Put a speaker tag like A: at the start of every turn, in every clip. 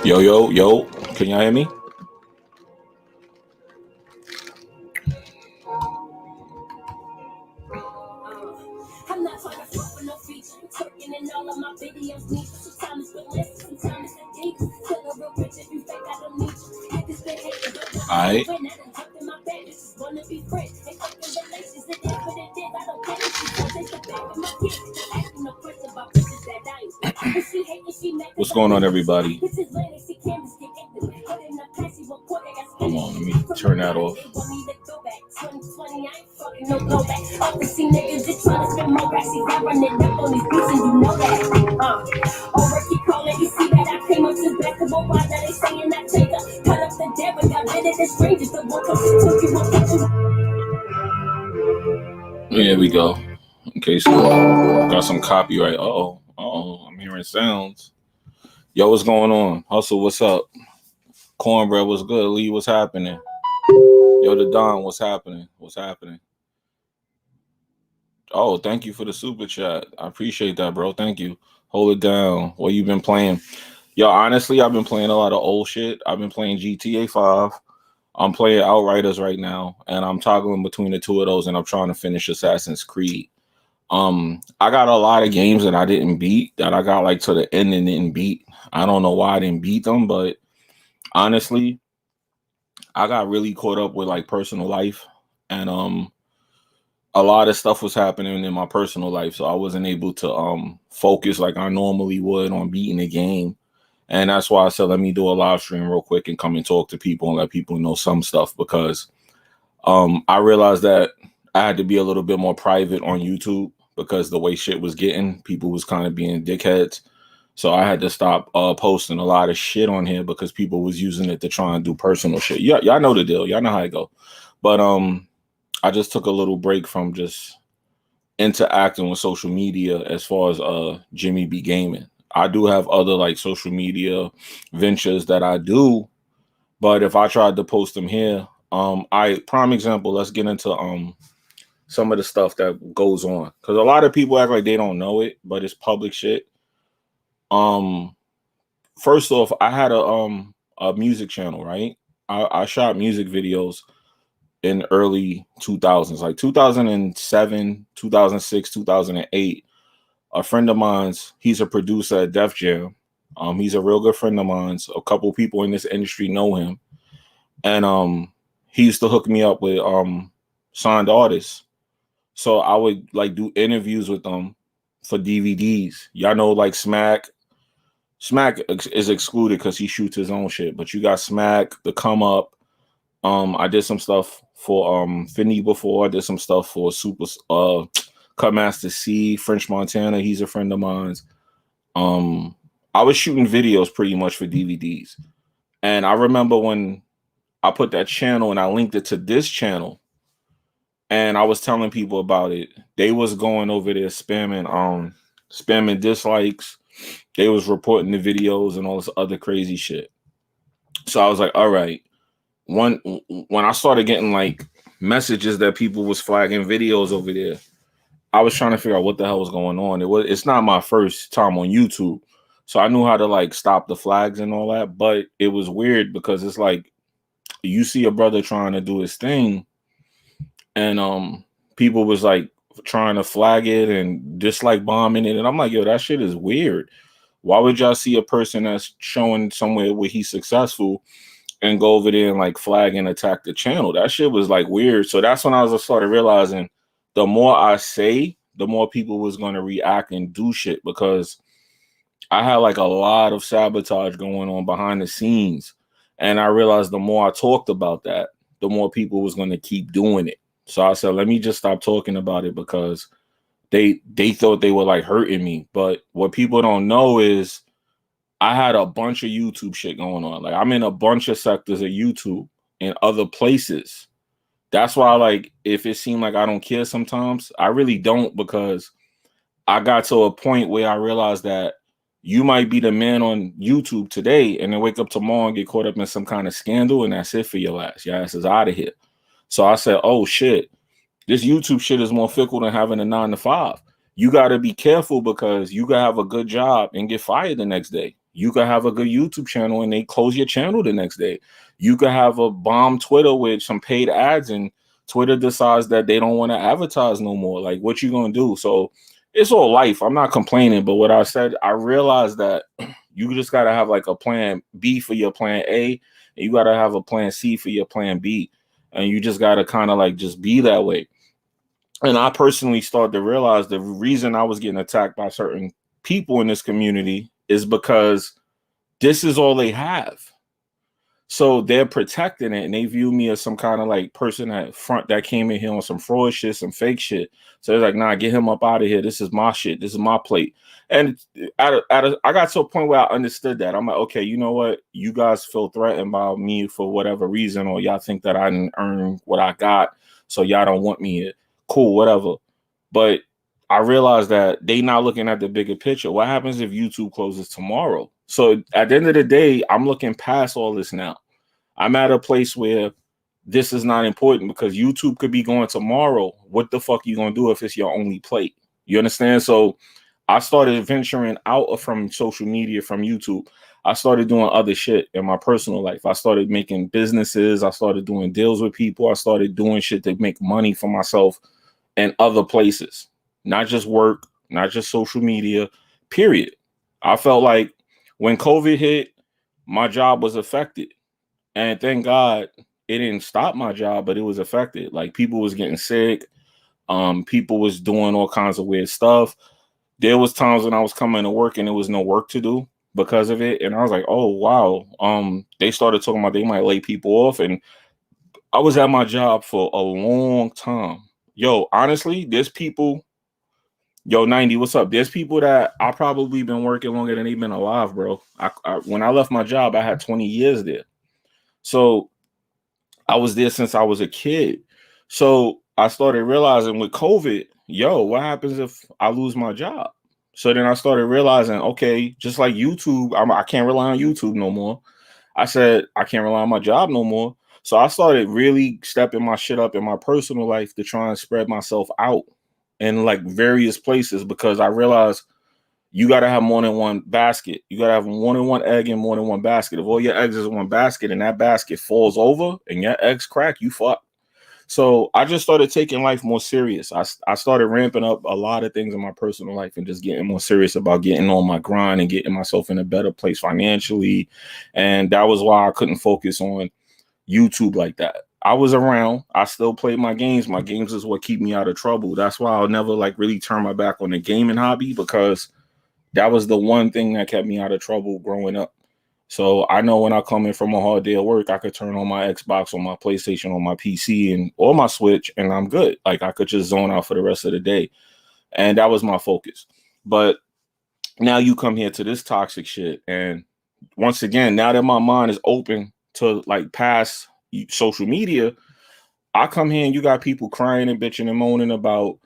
A: Yo, yo, yo. Can y'all hear me? I'm not trying to fuck with no feature. Twerking in all of my videos. Need sometimes it's less, sometimes it's deep. Tell a real bitch if you fake, I don't need you. If it's been hating, don't want to win. I done jumped in my bed, just wanna be friends. They fucking relations, it is what it is. I don't care if she take the back of my kids. They asking no question about bitches that I ain't. If she hating, she mad. What's going on, everybody? Come on, let me turn that off. No blowback. All the see niggas just trying to spend more racks. I run it up on these beats and you know that. Over keep calling, you see that I came up to basketball. Why now they saying I take up? Cut up the dead, but got rid of the strangers. The one cause she took you, won't get you. There we go. Okay, so got some copyright. I'm hearing sounds. Yo, what's going on? Hustle, what's up? Cornbread, what's good? Lee, what's happening? Yo, the Don, what's happening? What's happening? Oh, thank you for the super chat. I appreciate that, bro. Thank you. Hold it down. What you been playing? Yo, honestly, I've been playing a lot of old shit. I've been playing GTA 5. I'm playing Outriders right now, and I'm toggling between the two of those, and I'm trying to finish Assassin's Creed. I got a lot of games that I didn't beat, that I got like to the end and didn't beat. I don't know why I didn't beat them, but honestly, I got really caught up with like personal life, and a lot of stuff was happening in my personal life, so I wasn't able to focus like I normally would on beating the game. And that's why I said let me do a live stream real quick and come and talk to people and let people know some stuff, because I realized that I had to be a little bit more private on YouTube, because the way shit was getting, people was kind of being dickheads. So I had to stop posting a lot of shit on here, because people was using it to try and do personal shit. Yeah, y'all know the deal. Y'all know how it go. But I just took a little break from just interacting with social media as far as Jimmy B Gaming. I do have other like social media ventures that I do, but if I tried to post them here, prime example, let's get into some of the stuff that goes on, because a lot of people act like they don't know it, but it's public shit. First off, I had a music channel, right? I shot music videos in early 2000s, like 2007, 2006, 2008. A friend of mine's, he's a producer at Def Jam. He's a real good friend of mine's. A couple people in this industry know him, and he used to hook me up with signed artists. So I would like do interviews with them for DVDs. Y'all know like Smack is excluded because he shoots his own shit, but you got Smack, The Come Up. I did some stuff for Finny before. I did some stuff for Super Cutmaster C, French Montana. He's a friend of mine's. I was shooting videos pretty much for DVDs. And I remember when I put that channel and I linked it to this channel, and I was telling people about it, they was going over there spamming dislikes. They was reporting the videos and all this other crazy shit. So I was like, all right. When I started getting like messages that people was flagging videos over there, I was trying to figure out what the hell was going on. It's not my first time on YouTube, so I knew how to like stop the flags and all that. But it was weird because it's like you see a brother trying to do his thing, and people was like trying to flag it and dislike bombing it, and I'm like, yo, that shit is weird. Why would y'all see a person that's showing somewhere where he's successful and go over there and like flag and attack the channel? That shit was like weird. So that's when I was started realizing the more I say, the more people was going to react and do shit, because I had like a lot of sabotage going on behind the scenes. And I realized the more I talked about that, the more people was going to keep doing it. So I said, let me just stop talking about it, because they thought they were like hurting me. But what people don't know is I had a bunch of YouTube shit going on. Like I'm in a bunch of sectors of YouTube and other places. That's why, like, if it seemed like I don't care sometimes, I really don't, because I got to a point where I realized that you might be the man on YouTube today and then wake up tomorrow and get caught up in some kind of scandal, and that's it for your ass. Your ass is out of here. So I said, oh shit, this YouTube shit is more fickle than having a 9 to 5. You got to be careful, because you got to have a good job and get fired the next day. You could have a good YouTube channel and they close your channel the next day. You could have a bomb Twitter with some paid ads and Twitter decides that they don't want to advertise no more. Like, what you gonna do? So it's all life. I'm not complaining, but what I said, I realized that you just gotta have like a plan B for your plan A, and you gotta have a plan C for your plan B. And you just gotta kind of like just be that way. And I personally started to realize the reason I was getting attacked by certain people in this community is because this is all they have. So they're protecting it and they view me as some kind of like person that came in here on some fraud shit, some fake shit. So they're like, nah, get him up out of here. This is my shit. This is my plate. And I got to a point where I understood that. I'm like, okay, you know what? You guys feel threatened by me for whatever reason, or y'all think that I didn't earn what I got. So y'all don't want me here. Cool, whatever. But I realized that they not looking at the bigger picture. What happens if YouTube closes tomorrow? So at the end of the day, I'm looking past all this now. I'm at a place where this is not important because YouTube could be going tomorrow. What the fuck are you going to do if it's your only plate? You understand? So I started venturing out from social media, from YouTube. I started doing other shit in my personal life. I started making businesses. I started doing deals with people. I started doing shit to make money for myself and other places, not just work, not just social media, period. I felt like when COVID hit, my job was affected. And thank God it didn't stop my job, but it was affected. Like people was getting sick. People was doing all kinds of weird stuff. There was times when I was coming to work and there was no work to do because of it. And I was like, oh, wow. They started talking about they might lay people off. And I was at my job for a long time. Yo, honestly, there's people. Yo, 90, what's up? There's people that I probably been working longer than they've been alive, bro. When I left my job, I had 20 years there. So I was there since I was a kid. So I started realizing with COVID, yo, what happens if I lose my job? So then I started realizing, okay, just like YouTube, I can't rely on YouTube no more. I said, I can't rely on my job no more. So I started really stepping my shit up in my personal life to try and spread myself out in like various places because I realized you got to have more than one basket. You got to have more than one egg in more than one basket. If all your eggs is in one basket and that basket falls over and your eggs crack, you fuck. So I just started taking life more serious. I started ramping up a lot of things in my personal life and just getting more serious about getting on my grind and getting myself in a better place financially. And that was why I couldn't focus on YouTube like that. I was around. I still played my games. My games is what keep me out of trouble. That's why I'll never like really turn my back on the gaming hobby because that was the one thing that kept me out of trouble growing up. So I know when I come in from a hard day of work, I could turn on my Xbox, on my PlayStation, on my PC, and or my Switch, and I'm good. Like I could just zone out for the rest of the day. And that was my focus. But now you come here to this toxic shit. And once again, now that my mind is open to like past social media, I come here and you got people crying and bitching and moaning about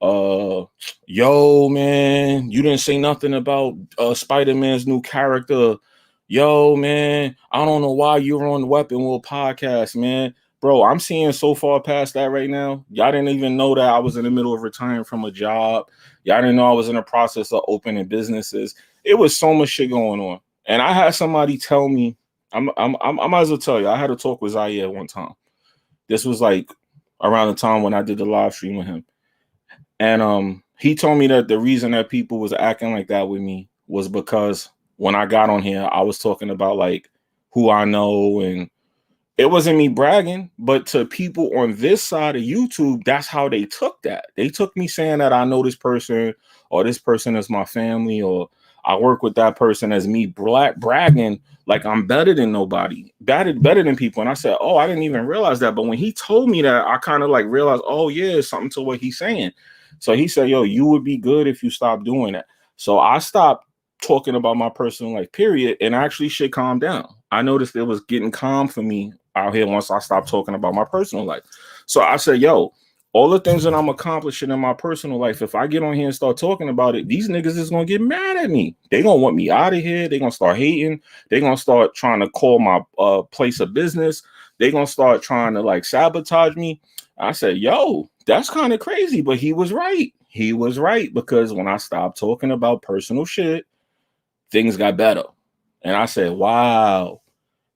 A: yo, man, you didn't say nothing about Spider-Man's new character. Yo, man, I don't know why you're on the Weapon Wheel podcast, man. Bro, I'm seeing so far past that right now. Y'all didn't even know that I was in the middle of retiring from a job. Y'all didn't know I was in the process of opening businesses. It was so much shit going on. And I had somebody tell me, I might as well tell you, I had a talk with Zaire one time. This was like around the time when I did the live stream with him. And he told me that the reason that people was acting like that with me was because when I got on here, I was talking about like who I know, and it wasn't me bragging, but to people on this side of YouTube, that's how they took that. They took me saying that I know this person, or this person is my family, or I work with that person as me bragging like I'm better than nobody, better than people. And I said, oh, I didn't even realize that. But when he told me that, I kind of like realized, oh yeah, it's something to what he's saying. So he said, yo, you would be good if you stopped doing that. So I stopped talking about my personal life, period, and actually shit calmed down. I noticed it was getting calm for me out here once I stopped talking about my personal life. So I said, yo, all the things that I'm accomplishing in my personal life, if I get on here and start talking about it, these niggas is going to get mad at me. They going to want me out of here. They going to start hating. They going to start trying to call my place of business. They going to start trying to like sabotage me. I said, yo, that's kind of crazy, but he was right. He was right, because when I stopped talking about personal shit, things got better. And I said, wow,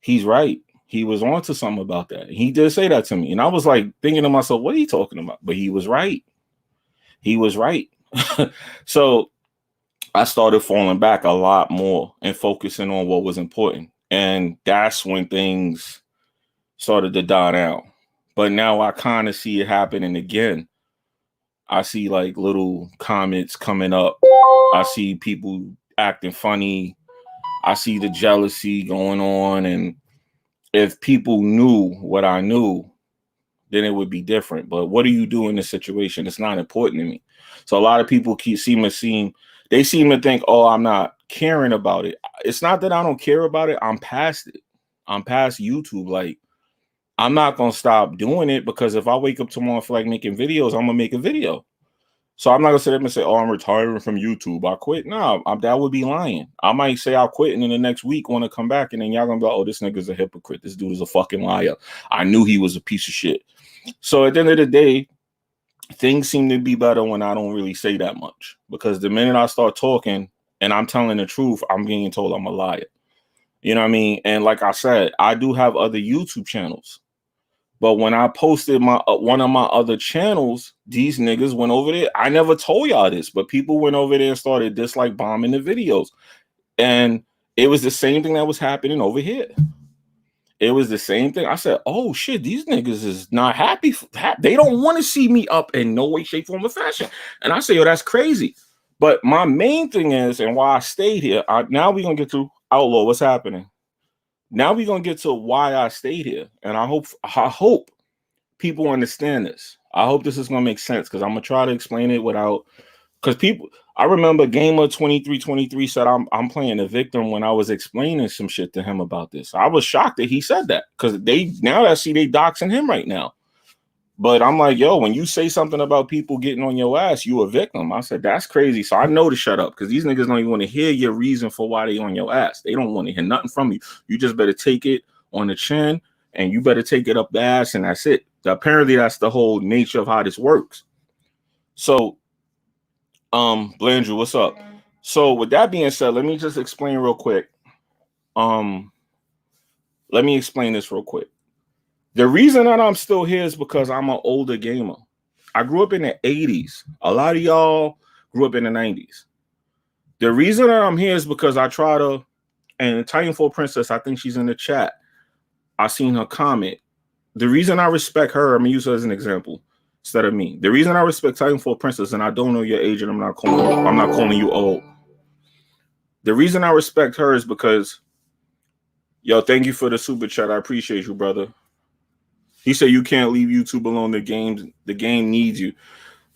A: he's right. He was onto something about that. He did say that to me. And I was like thinking to myself, what are you talking about? But he was right. He was right. So I started falling back a lot more and focusing on what was important. And that's when things started to die down. But now I kind of see it happening again. I see like little comments coming up. I see people acting funny. I see the jealousy going on. And if people knew what I knew, then it would be different. But what do you do in this situation? It's not important to me. So a lot of people seem to think, oh, I'm not caring about it. It's not that I don't care about it. I'm past it. I'm past YouTube. Like, I'm not going to stop doing it, because if I wake up tomorrow and feel like making videos, I'm going to make a video. So I'm not going to sit up and say, oh, I'm retiring from YouTube, I quit. No, that would be lying. I might say I'll quit, and in the next week want to come back, and then y'all going to be like, oh, this nigga's a hypocrite. This dude is a fucking liar. I knew he was a piece of shit. So at the end of the day, things seem to be better when I don't really say that much, because the minute I start talking and I'm telling the truth, I'm being told I'm a liar. You know what I mean? And like I said, I do have other YouTube channels. But when I posted my one of my other channels, these niggas went over there. I never told y'all this, but people went over there and started dislike bombing the videos. And it was the same thing that was happening over here. It was the same thing. I said, oh shit, these niggas is not happy. They don't want to see me up in no way, shape, form, or fashion. And I say, yo, that's crazy. But my main thing is, and why I stayed here, now we're going to get to Outlaw. What's happening? Now we're going to get to why I stayed here. And I hope people understand this. I hope this is going to make sense, because I'm going to try to explain it without, because people, I remember Gamer2323 said I'm playing a victim when I was explaining some shit to him about this. I was shocked that he said that, because I see they doxing him right now. But I'm like, yo, when you say something about people getting on your ass, you a victim. I said, that's crazy. So I know to shut up, because these niggas don't even want to hear your reason for why they on your ass. They don't want to hear nothing from you. You just better take it on the chin, and you better take it up the ass, and that's it. Apparently, that's the whole nature of how this works. So, Blandrew, what's up? So with that being said, let me just explain real quick. Let me explain this real quick. The reason that I'm still here is because I'm an older gamer. I grew up in the 80s. A lot of y'all grew up in the 90s. The reason that I'm here is because I try to, and Titanfall Princess, I think she's in the chat. I seen her comment. The reason I respect her, I'm gonna use her as an example instead of me. The reason I respect Titanfall Princess, and I don't know your age, and I'm not calling you old. The reason I respect her is because, yo, thank you for the super chat. I appreciate you, brother. He said you can't leave YouTube alone. The game needs you.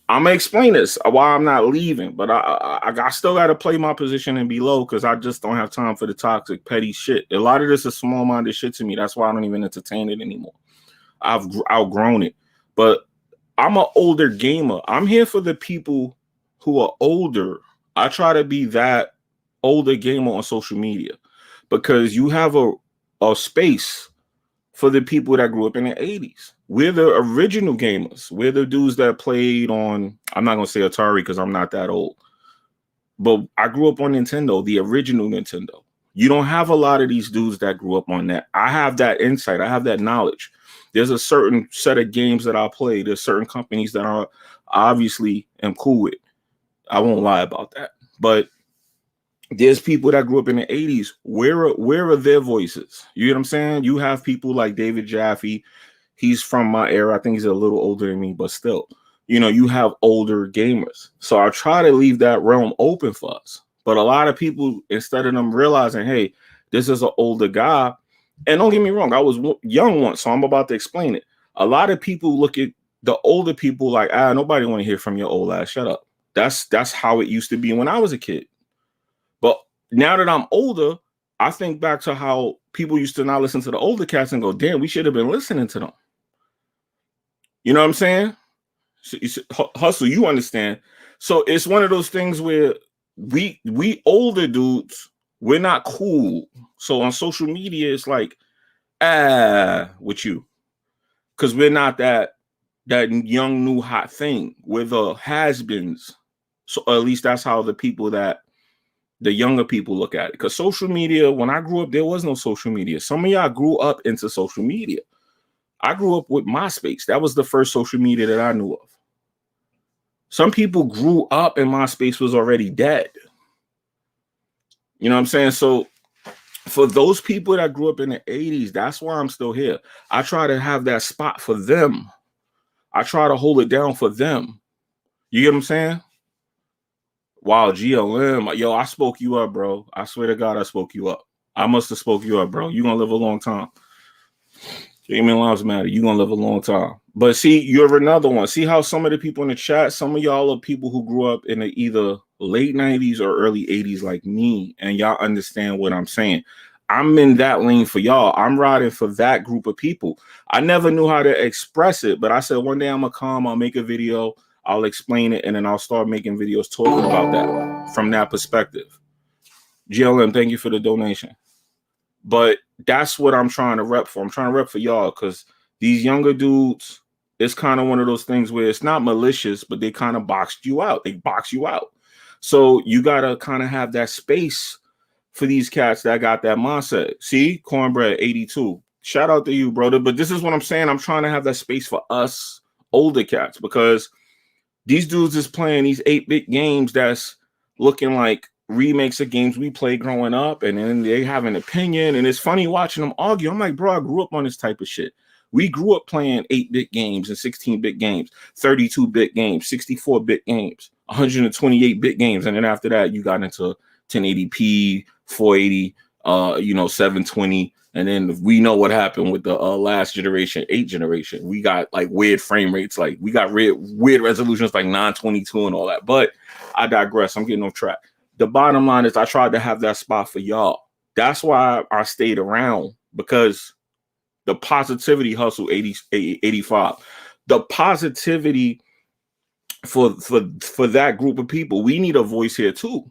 A: I'm gonna explain this why I'm not leaving, but I still gotta play my position and be low, because I just don't have time for the toxic, petty shit. A lot of this is small-minded shit to me. That's why I don't even entertain it anymore. I've outgrown it. But I'm an older gamer. I'm here for the people who are older. I try to be that older gamer on social media, because you have a space for the people that grew up in the 80s. We're the original gamers. We're the dudes that played on, I'm not going to say Atari because I'm not that old, but I grew up on Nintendo, the original Nintendo. You don't have a lot of these dudes that grew up on that. I have that insight. I have that knowledge. There's a certain set of games that I play. There's certain companies that I obviously am cool with. I won't lie about that. But there's people that grew up in the 80s. Where are their voices? You know what I'm saying? You have people like David Jaffe. He's from my era. I think he's a little older than me, but still, you know, you have older gamers. So I try to leave that realm open for us. But a lot of people, instead of them realizing, hey, this is an older guy, and don't get me wrong, I was young once, so I'm about to explain it. A lot of people look at the older people like, nobody want to hear from your old ass. Shut up. That's how it used to be when I was a kid. But now that I'm older, I think back to how people used to not listen to the older cats and go, damn, we should have been listening to them. You know what I'm saying? Hustle, you understand. So it's one of those things where we older dudes, we're not cool. So on social media, it's like, with you. Because we're not that young, new, hot thing. We're the has-beens. So at least that's how the people that the younger people look at it. Because social media, when I grew up, there was no social media. Some of y'all grew up into social media. I grew up with MySpace. That was the first social media that I knew of. Some people grew up and MySpace was already dead. You know what I'm saying? So for those people that grew up in the 80s, that's why I'm still here. I try to have that spot for them. I try to hold it down for them. You get what I'm saying? Wow, GLM. Yo, I spoke you up, bro. I swear to God, I spoke you up. I must have spoke you up, bro. You're going to live a long time. Jamie Lives Matter. You're going to live a long time. But see, you're another one. See how some of the people in the chat, some of y'all are people who grew up in the either late 90s or early 80s like me, and y'all understand what I'm saying. I'm in that lane for y'all. I'm riding for that group of people. I never knew how to express it, but I said one day I'm going to come, I'll make a video, I'll explain it, and then I'll start making videos talking about that from that perspective. GLM, thank you for the donation. But that's what I'm trying to rep for. I'm trying to rep for y'all because these younger dudes, it's kind of one of those things where it's not malicious, but they kind of boxed you out. They box you out. So you got to kind of have that space for these cats that got that mindset. See, Cornbread 82. Shout out to you, brother. But this is what I'm saying. I'm trying to have that space for us older cats because these dudes is playing these 8-bit games that's looking like remakes of games we played growing up, and then they have an opinion, and it's funny watching them argue. I'm like, bro, I grew up on this type of shit. We grew up playing 8-bit games and 16-bit games, 32-bit games, 64-bit games, 128-bit games, and then after that, you got into 1080p, 480, 720, and then we know what happened with the last generation, 8 generation. We got like weird frame rates, like we got weird resolutions like 922 and all that. But I digress. I'm getting off track. The bottom line is I tried to have that spot for y'all. That's why I stayed around, because the positivity hustle 85, the positivity for that group of people, we need a voice here too.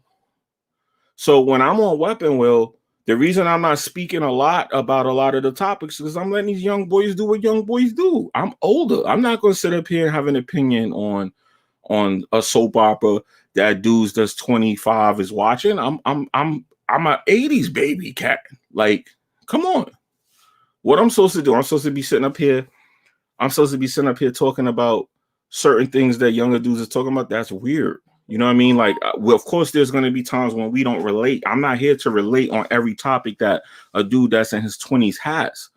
A: So when I'm on Weapon Wheel, the reason I'm not speaking a lot about a lot of the topics is I'm letting these young boys do what young boys do. I'm older. I'm not going to sit up here and have an opinion on a soap opera that dudes that's 25 is watching. I'm an 80s baby cat. Like, come on. What I'm supposed to do? I'm supposed to be sitting up here. I'm supposed to be sitting up here talking about certain things that younger dudes are talking about. That's weird. You know what I mean? Like, well, of course, there's going to be times when we don't relate. I'm not here to relate on every topic that a dude that's in his 20s has.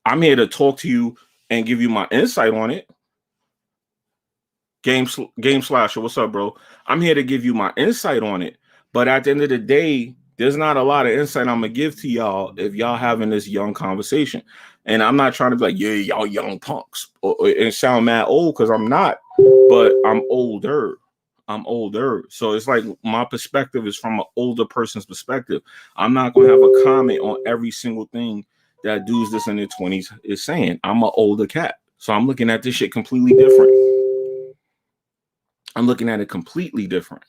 A: I'm here to talk to you and give you my insight on it. Game Slasher, what's up, bro? I'm here to give you my insight on it. But at the end of the day, there's not a lot of insight I'm going to give to y'all if y'all having this young conversation. And I'm not trying to be like, yeah, y'all young punks and sound mad old, because I'm not. But I'm older. So it's like my perspective is from an older person's perspective. I'm not going to have a comment on every single thing that dudes that's in their 20s is saying. I'm an older cat. So I'm looking at this shit completely different. I'm looking at it completely different.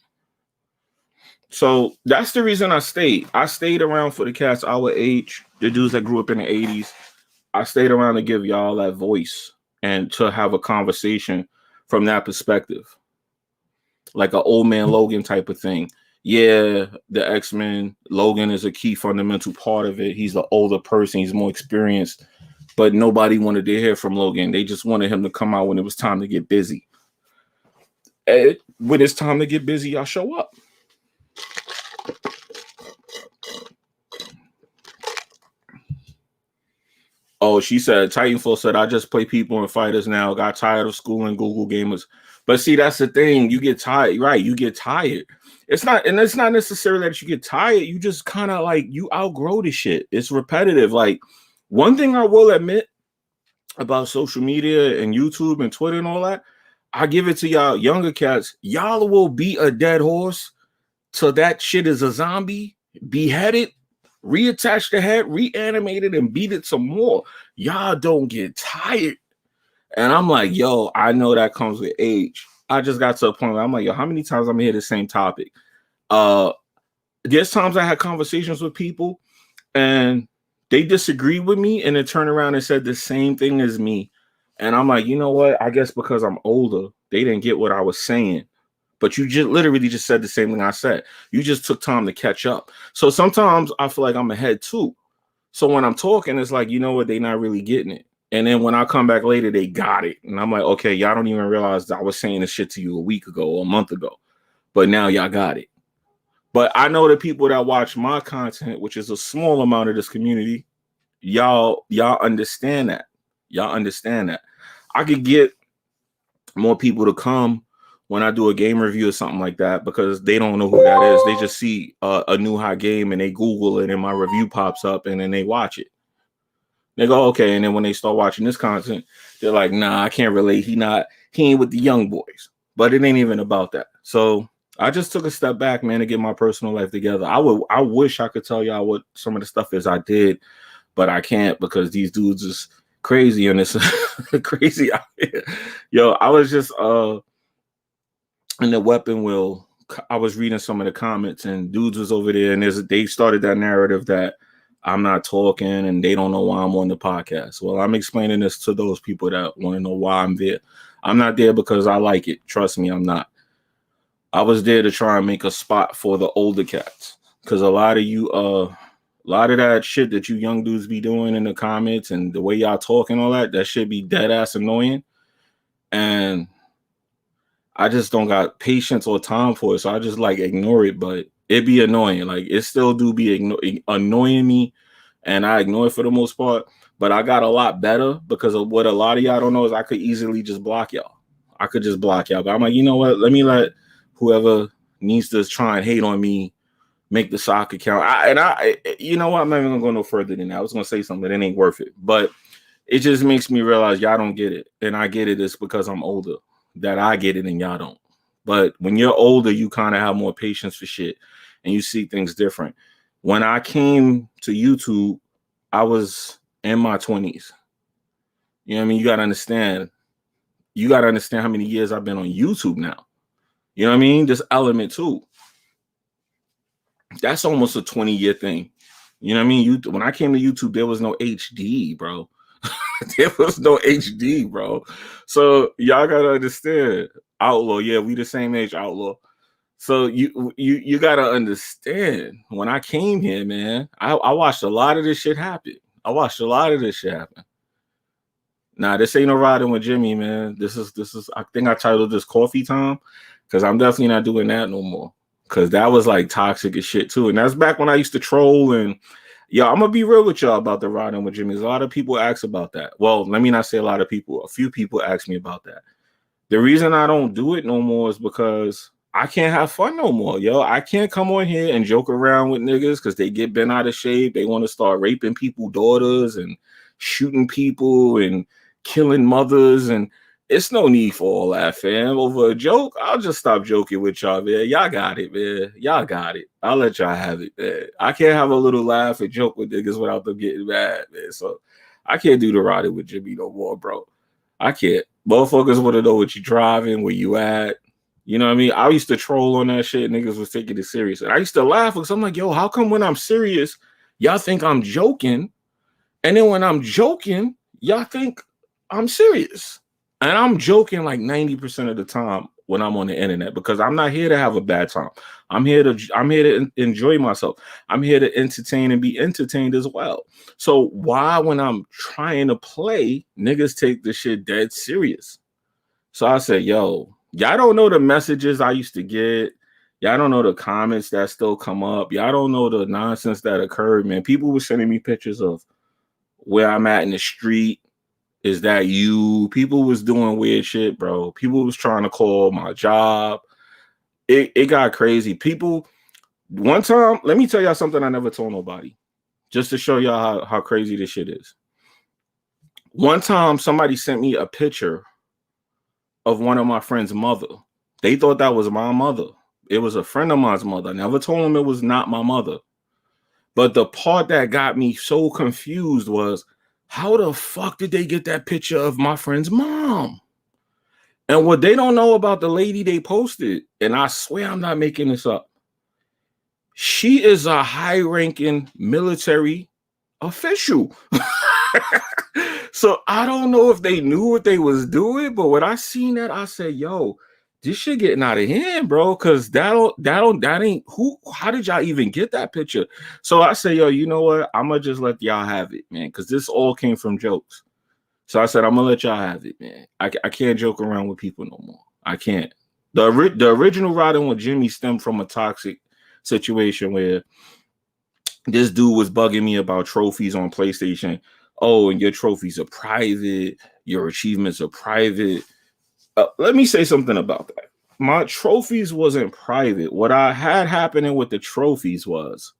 A: So that's the reason I stayed. I stayed around for the cats our age, the dudes that grew up in the 80s. I stayed around to give y'all that voice and to have a conversation from that perspective. Like an old man Logan type of thing. Yeah, the X-Men, Logan is a key fundamental part of it. He's the older person. He's more experienced. But nobody wanted to hear from Logan. They just wanted him to come out when it was time to get busy. And when it's time to get busy, y'all show up. Oh, she said, Titanfall said, I just play people and fighters now. Got tired of school and Google gamers. But see, that's the thing. You get tired, right? You get tired. It's not necessarily that you get tired. You just kind of like, you outgrow the shit. It's repetitive. Like, one thing I will admit about social media and YouTube and Twitter and all that, I give it to y'all younger cats. Y'all will beat a dead horse till that shit is a zombie, beheaded, reattach the head, reanimate it, and beat it some more. Y'all don't get tired. And I'm like, yo, I know that comes with age. I just got to a point where I'm like, yo, how many times I'm hear the same topic? There's times I had conversations with people and they disagreed with me and then turned around and said the same thing as me. And I'm like, you know what? I guess because I'm older, they didn't get what I was saying. but you just literally just said the same thing I said. You just took time to catch up. So sometimes I feel like I'm ahead too. So when I'm talking, it's like, you know what, they not really getting it. And then when I come back later, they got it. And I'm like, okay, y'all don't even realize I was saying this shit to you a week ago or a month ago. But now y'all got it. But I know the people that watch my content, which is a small amount of this community, y'all understand that. Y'all understand that. I could get more people to come when I do a game review or something like that because they don't know who that is. They just see a new hot game and they Google it and my review pops up and then they watch it. They go, okay. And then when they start watching this content, they're like, nah, I can't relate. He ain't with the young boys. But it ain't even about that. So I just took a step back, man, to get my personal life together. I wish I could tell y'all what some of the stuff is I did, but I can't because these dudes is crazy and it's crazy out here. Yo, I was just in the weapon wheel. I was reading some of the comments and dudes was over there and they started that narrative that I'm not talking and they don't know why I'm on the podcast. Well, I'm explaining this to those people that want to know why I'm there. I'm not there because I like it. Trust me, I'm not. I was there to try and make a spot for the older cats because a lot of that shit that you young dudes be doing in the comments and the way y'all talk and all that should be dead ass annoying. And I just don't got patience or time for it. So I just like ignore it, but it be annoying. Like it still do be annoying me. And I ignore it for the most part. But I got a lot better because of what a lot of y'all don't know is I could easily just block y'all. I could just block y'all. But I'm like, you know what? Let me let whoever needs to try and hate on me make the sock account. You know what? I'm not even gonna go no further than that. I was gonna say something, but it ain't worth it. But it just makes me realize y'all don't get it. And I get it. It's because I'm older that I get it and y'all don't. But when you're older, you kind of have more patience for shit and you see things different. When I came to YouTube, I was in my 20s. You know what I mean? You got to understand how many years I've been on YouTube now. You know what I mean? This element too. That's almost a 20-year thing. You know what I mean? When I came to YouTube, there was no HD, bro. There was no HD, bro. So y'all got to understand. Outlaw, yeah, we the same age, Outlaw. So you gotta understand when I came here, man, I watched a lot of this shit happen. Nah, this ain't no riding with Jimmy, man. This is I think I titled this Coffee Time because I'm definitely not doing that no more. Cause that was like toxic as shit too. And that's back when I used to troll and I'm gonna be real with y'all about the riding with Jimmy. A lot of people ask about that. Well, let me not say a lot of people, a few people ask me about that. The reason I don't do it no more is because I can't have fun no more, yo. I can't come on here and joke around with niggas because they get bent out of shape. They want to start raping people's daughters and shooting people and killing mothers. And it's no need for all that, fam. Over a joke, I'll just stop joking with y'all, man. Y'all got it, man. Y'all got it. I'll let y'all have it, man. I can't have a little laugh and joke with niggas without them getting mad, man. So I can't do the riding with Jimmy no more, bro. I can't. Motherfuckers want to know what you driving, where you at. You know what I mean? I used to troll on that shit. Niggas was taking it serious. And I used to laugh because I'm like, yo, how come when I'm serious, y'all think I'm joking? And then when I'm joking, y'all think I'm serious. And I'm joking like 90% of the time when I'm on the internet because I'm not here to have a bad time. I'm here to enjoy myself. I'm here to entertain and be entertained as well. So why, when I'm trying to play, niggas take this shit dead serious? So I said, yo, y'all don't know the messages I used to get. Y'all don't know the comments that still come up. Y'all don't know the nonsense that occurred, man. People were sending me pictures of where I'm at in the street. Is that you? People was doing weird shit, bro. People was trying to call my job. It got crazy. People, one time, let me tell y'all something I never told nobody, just to show y'all how crazy this shit is. One time, somebody sent me a picture of one of my friend's mother. They thought that was my mother. It was a friend of mine's mother. I never told them it was not my mother. But the part that got me so confused was, how the fuck did they get that picture of my friend's mom? And what they don't know about the lady they posted, and I swear I'm not making this up, she is a high-ranking military official. So I don't know if they knew what they was doing, but when I seen that, I said, yo, this shit getting out of hand, bro. Cause that ain't who. How did y'all even get that picture? So I say, yo, you know what? I'm gonna just let y'all have it, man. Cause this all came from jokes. So I said, I'm gonna let y'all have it, man. I can't joke around with people no more. I can't. The original riding with Jimmy stemmed from a toxic situation where this dude was bugging me about trophies on PlayStation. Oh, and your trophies are private. Your achievements are private. Let me say something about that. My trophies wasn't private. What I had happening with the trophies was,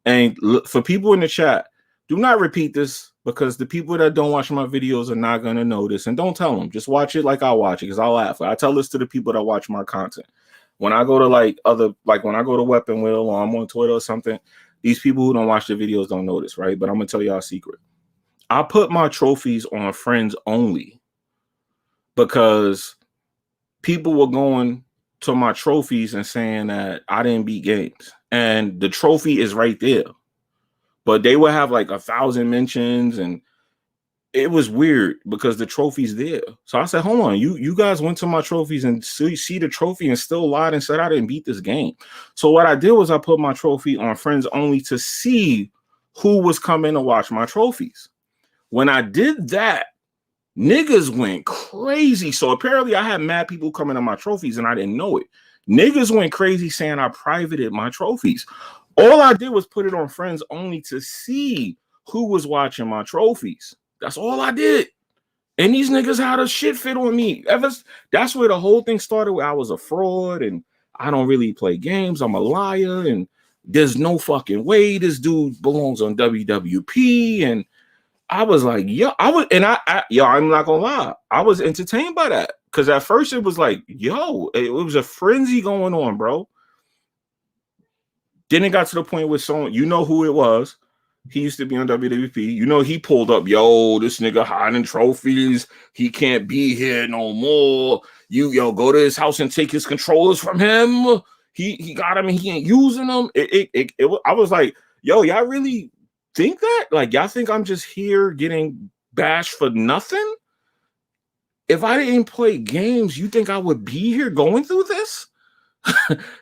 A: and for people in the chat, do not repeat this because the people that don't watch my videos are not going to know this. And don't tell them. Just watch it like I watch it because I'll laugh. I tell this to the people that watch my content. When I go to when I go to Weapon Wheel or I'm on Twitter or something, these people who don't watch the videos don't know this, right? But I'm going to tell y'all a secret. I put my trophies on friends only because people were going to my trophies and saying that I didn't beat games. And the trophy is right there. But they would have like 1,000 mentions, and it was weird because the trophy's there. So I said, hold on, you guys went to my trophies and see the trophy and still lied and said I didn't beat this game. So what I did was I put my trophy on friends only to see who was coming to watch my trophies. When I did that, niggas went crazy. So apparently I had mad people coming to my trophies and I didn't know it. Niggas went crazy saying I privated my trophies. All I did was put it on friends only to see who was watching my trophies. That's all I did. And these niggas had a shit fit on me. That's where the whole thing started, where I was a fraud and I don't really play games. I'm a liar and there's no fucking way this dude belongs on WWP. And I was like, yo, I'm not gonna lie. I was entertained by that. Cause at first it was like, yo, it was a frenzy going on, bro. Then it got to the point where someone, you know who it was. He used to be on WWP. You know, he pulled up, yo, this nigga hiding trophies. He can't be here no more. Go to his house and take his controllers from him. He got them and he ain't using them. I was like, yo, y'all really think that? Like, y'all think I'm just here getting bashed for nothing? If I didn't play games, you think I would be here going through this?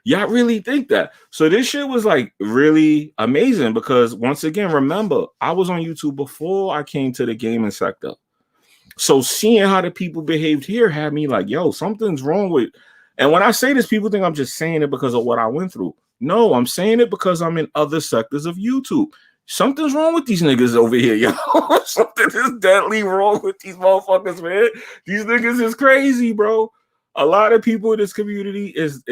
A: Y'all really think that? So this shit was like really amazing because once again, remember, I was on YouTube before I came to the gaming sector. So seeing how the people behaved here had me like, yo, something's wrong with. And when I say this, people think I'm just saying it because of what I went through. No, I'm saying it because I'm in other sectors of YouTube. Something's wrong with these niggas over here, yo. Something is deadly wrong with these motherfuckers, man. These niggas is crazy, bro. A lot of people in this community is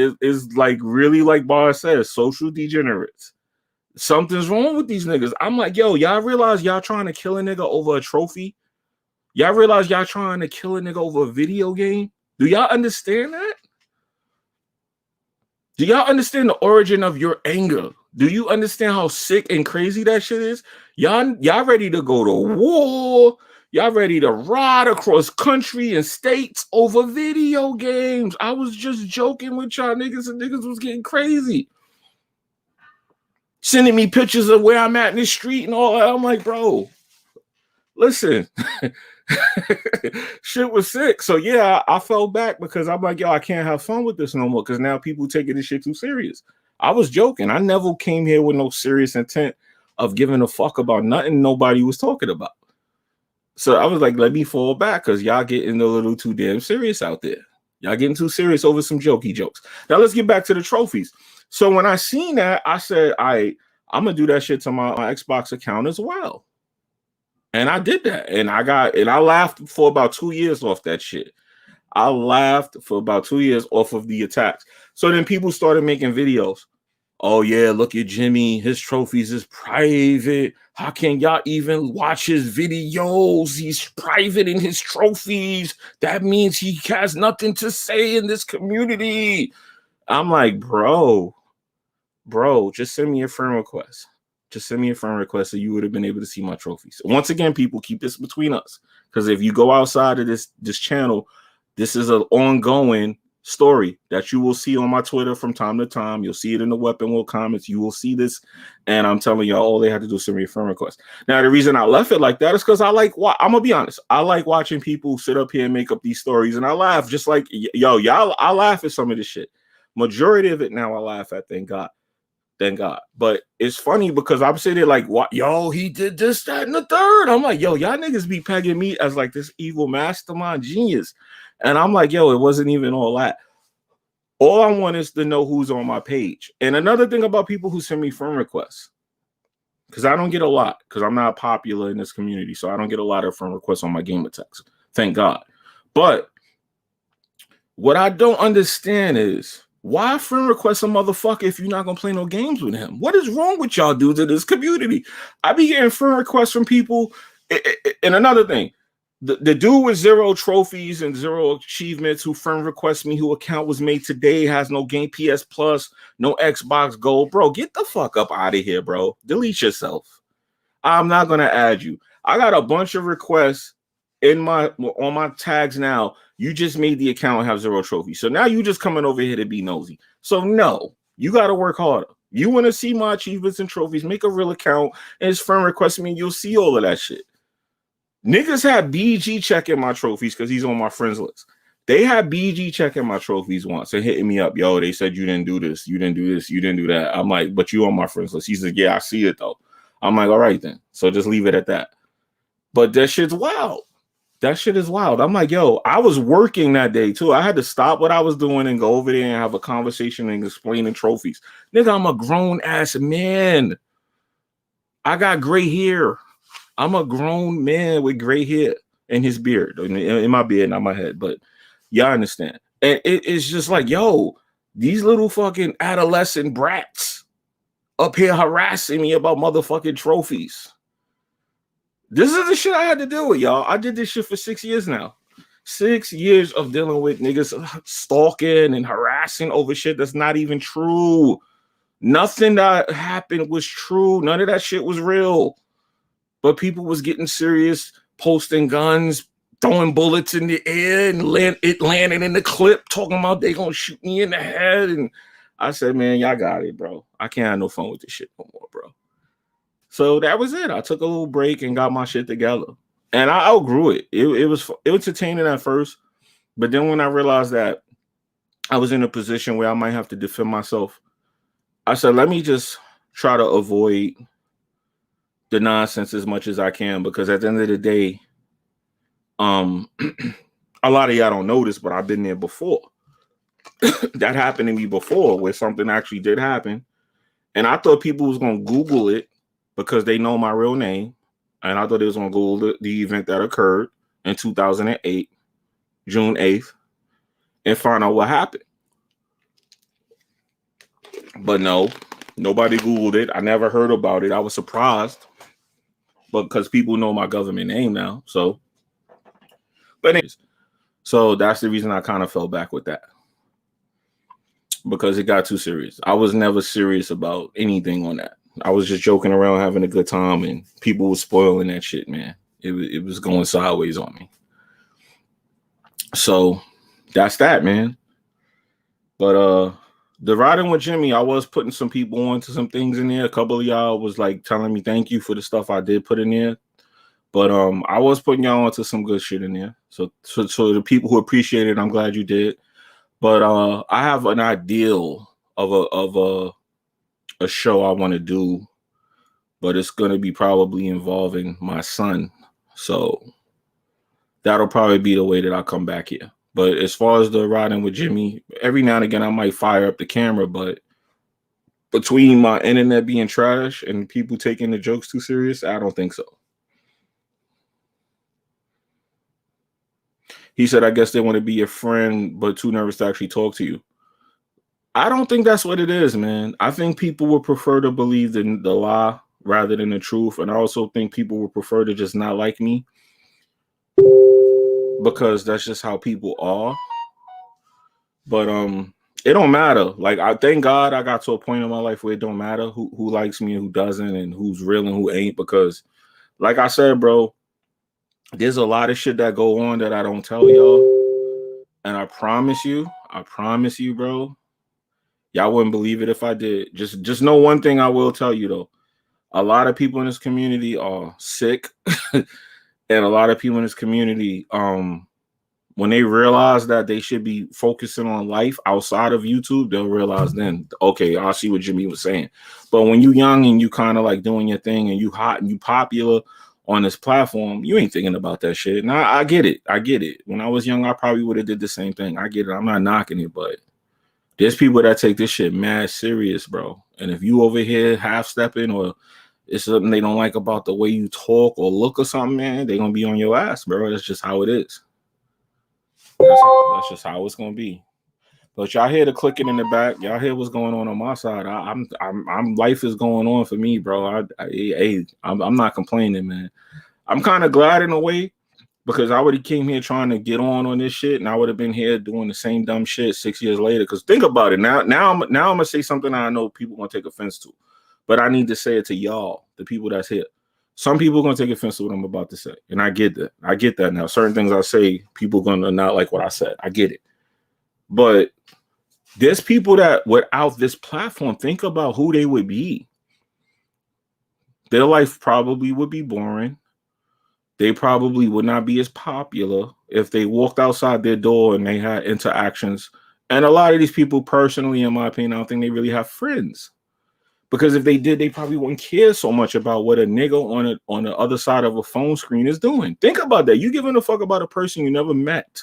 A: like really, like Bar says, social degenerates. Something's wrong with these niggas. I'm like, yo, y'all realize y'all trying to kill a nigga over a trophy? Y'all realize y'all trying to kill a nigga over a video game? Do y'all understand that? Do y'all understand the origin of your anger? Do you understand how sick and crazy that shit is? Y'all ready to go to war? Y'all ready to ride across country and states over video games? I was just joking with y'all niggas, and niggas was getting crazy. Sending me pictures of where I'm at in the street and all that. I'm like, bro, listen. Shit was sick. So yeah, I fell back because I'm like, yo, I can't have fun with this no more because now people taking this shit too serious. I was joking. I never came here with no serious intent of giving a fuck about nothing nobody was talking about. So I was like, let me fall back because y'all getting a little too damn serious out there. Y'all getting too serious over some jokey jokes. Now let's get back to the trophies. So when I seen that, I said, I'm gonna do that shit to my Xbox account as well. And I did that. And I laughed for about 2 years off that shit. I laughed for about 2 years off of the attacks. So then people started making videos. Oh yeah, look at Jimmy. His trophies is private. How can y'all even watch his videos? He's private in his trophies. That means he has nothing to say in this community. I'm like, bro, just send me a friend request. Just send me a friend request so you would have been able to see my trophies. Once again, people, keep this between us. Because if you go outside of this channel, this is an ongoing story that you will see on my Twitter from time to time. You'll see it in the Weapon Will comments. You will see this, and I'm telling y'all, all they had to do is send me a friend request. Now, the reason I left it like that is because I'm gonna be honest. I like watching people sit up here and make up these stories, and I laugh just like y'all. I laugh at some of this shit. Majority of it now I laugh at. Thank God. Thank God. But it's funny because I'm sitting there like, what? Yo, he did this, that, and the third. I'm like, yo, y'all niggas be pegging me as like this evil mastermind genius. And I'm like, yo, it wasn't even all that. All I want is to know who's on my page. And another thing about people who send me friend requests, because I don't get a lot, because I'm not popular in this community. So I don't get a lot of friend requests on my gamer text. Thank God. But what I don't understand is, why friend request a motherfucker if you're not gonna play no games with him? What is wrong with y'all dudes in this community? I be getting friend requests from people. And another thing, the dude with 0 trophies and 0 achievements who friend requests me, who account was made today, has no game PS Plus, no Xbox Gold. Bro, get the fuck up out of here, bro. Delete yourself. I'm not gonna add you. I got a bunch of requests on my tags now. You just made the account have 0 trophies. So now you just coming over here to be nosy. So no, you got to work harder. You want to see my achievements and trophies, make a real account, and his friend request me, and you'll see all of that shit. Niggas had BG checking my trophies because he's on my friends list. They had BG checking my trophies once and hitting me up. Yo, they said you didn't do this, you didn't do this, you didn't do that. I'm like, but you on my friends list. He said, yeah, I see it though. I'm like, all right then. So just leave it at that. But that shit's wild. That shit is wild. I'm like, yo, I was working that day too. I had to stop what I was doing and go over there and have a conversation and explain the trophies. Nigga, I'm a grown ass man. I got gray hair. I'm a grown man with gray hair and his beard. In my beard, not my head, but y'all understand. And it's just like, yo, these little fucking adolescent brats up here harassing me about motherfucking trophies. This is the shit I had to deal with, y'all. I did this shit for 6 years now. 6 years of dealing with niggas stalking and harassing over shit that's not even true. Nothing that happened was true. None of that shit was real. But people was getting serious, posting guns, throwing bullets in the air, and it landing in the clip, talking about they gonna shoot me in the head. And I said, man, y'all got it, bro. I can't have no fun with this shit no more, bro. So that was it. I took a little break and got my shit together. And I outgrew it. It was entertaining at first. But then when I realized that I was in a position where I might have to defend myself, I said, let me just try to avoid the nonsense as much as I can. Because at the end of the day, a lot of y'all don't know this, but I've been there before. That happened to me before, where something actually did happen. And I thought people was going to Google it, because they know my real name. And I thought it was going to Google the event that occurred in 2008, June 8th, and find out what happened. But no, nobody Googled it. I never heard about it. I was surprised, but because people know my government name now. So, but anyways, so that's the reason I kind of fell back with that, because it got too serious. I was never serious about anything on that. I was just joking around, having a good time, and people were spoiling that shit, man. It was going sideways on me. So that's that, man. But the riding with Jimmy, I was putting some people onto some things in there. A couple of y'all was like telling me thank you for the stuff I did put in there. But I was putting y'all onto some good shit in there. So the people who appreciate it, I'm glad you did. But I have an ideal of a show I want to do, but it's going to be probably involving my son. So that'll probably be the way that I come back here. But as far as the riding with Jimmy, every now and again I might fire up the camera, but between my internet being trash and people taking the jokes too serious, I don't think so. He said, I guess they want to be your friend, but too nervous to actually talk to you. I don't think that's what it is, man. I think people would prefer to believe in the lie rather than the truth. And I also think people would prefer to just not like me, because that's just how people are. But it don't matter. Like, I thank God I got to a point in my life where it don't matter who likes me and who doesn't, and who's real and who ain't. Because like I said, bro, there's a lot of shit that go on that I don't tell y'all. And I promise you, I promise you, bro. Y'all wouldn't believe it if I did. Just know one thing I will tell you though. A lot of people in this community are sick. And a lot of people in this community, when they realize that they should be focusing on life outside of YouTube, they'll realize then, okay, I see what Jimmy was saying. But when you young and you kind of like doing your thing and you hot and you popular on this platform, you ain't thinking about that shit. Now I get it. I get it. When I was young, I probably would have did the same thing. I get it. I'm not knocking it, but there's people that take this shit mad serious, bro. And if you over here half stepping or it's something they don't like about the way you talk or look or something, man, they're gonna be on your ass, bro. That's just how it is. That's just how it's gonna be. But y'all hear the clicking in the back. Y'all hear what's going on my side. I'm life is going on for me, bro. I'm not complaining, man. I'm kind of glad in a way because I already came here trying to get on this shit, and I would have been here doing the same dumb shit 6 years later. Because think about it. Now I'm gonna say something I know people gonna take offense to, but I need to say it to y'all, the people that's here. Some people are gonna take offense to what I'm about to say, and I get that. I get that now. Certain things I say, people gonna not like what I said. I get it, but there's people that without this platform, think about who they would be. Their life probably would be boring. They probably would not be as popular if they walked outside their door and they had interactions. And a lot of these people, personally, in my opinion, I don't think they really have friends. Because if they did, they probably wouldn't care so much about what a nigga on the other side of a phone screen is doing. Think about that. You giving a fuck about a person you never met.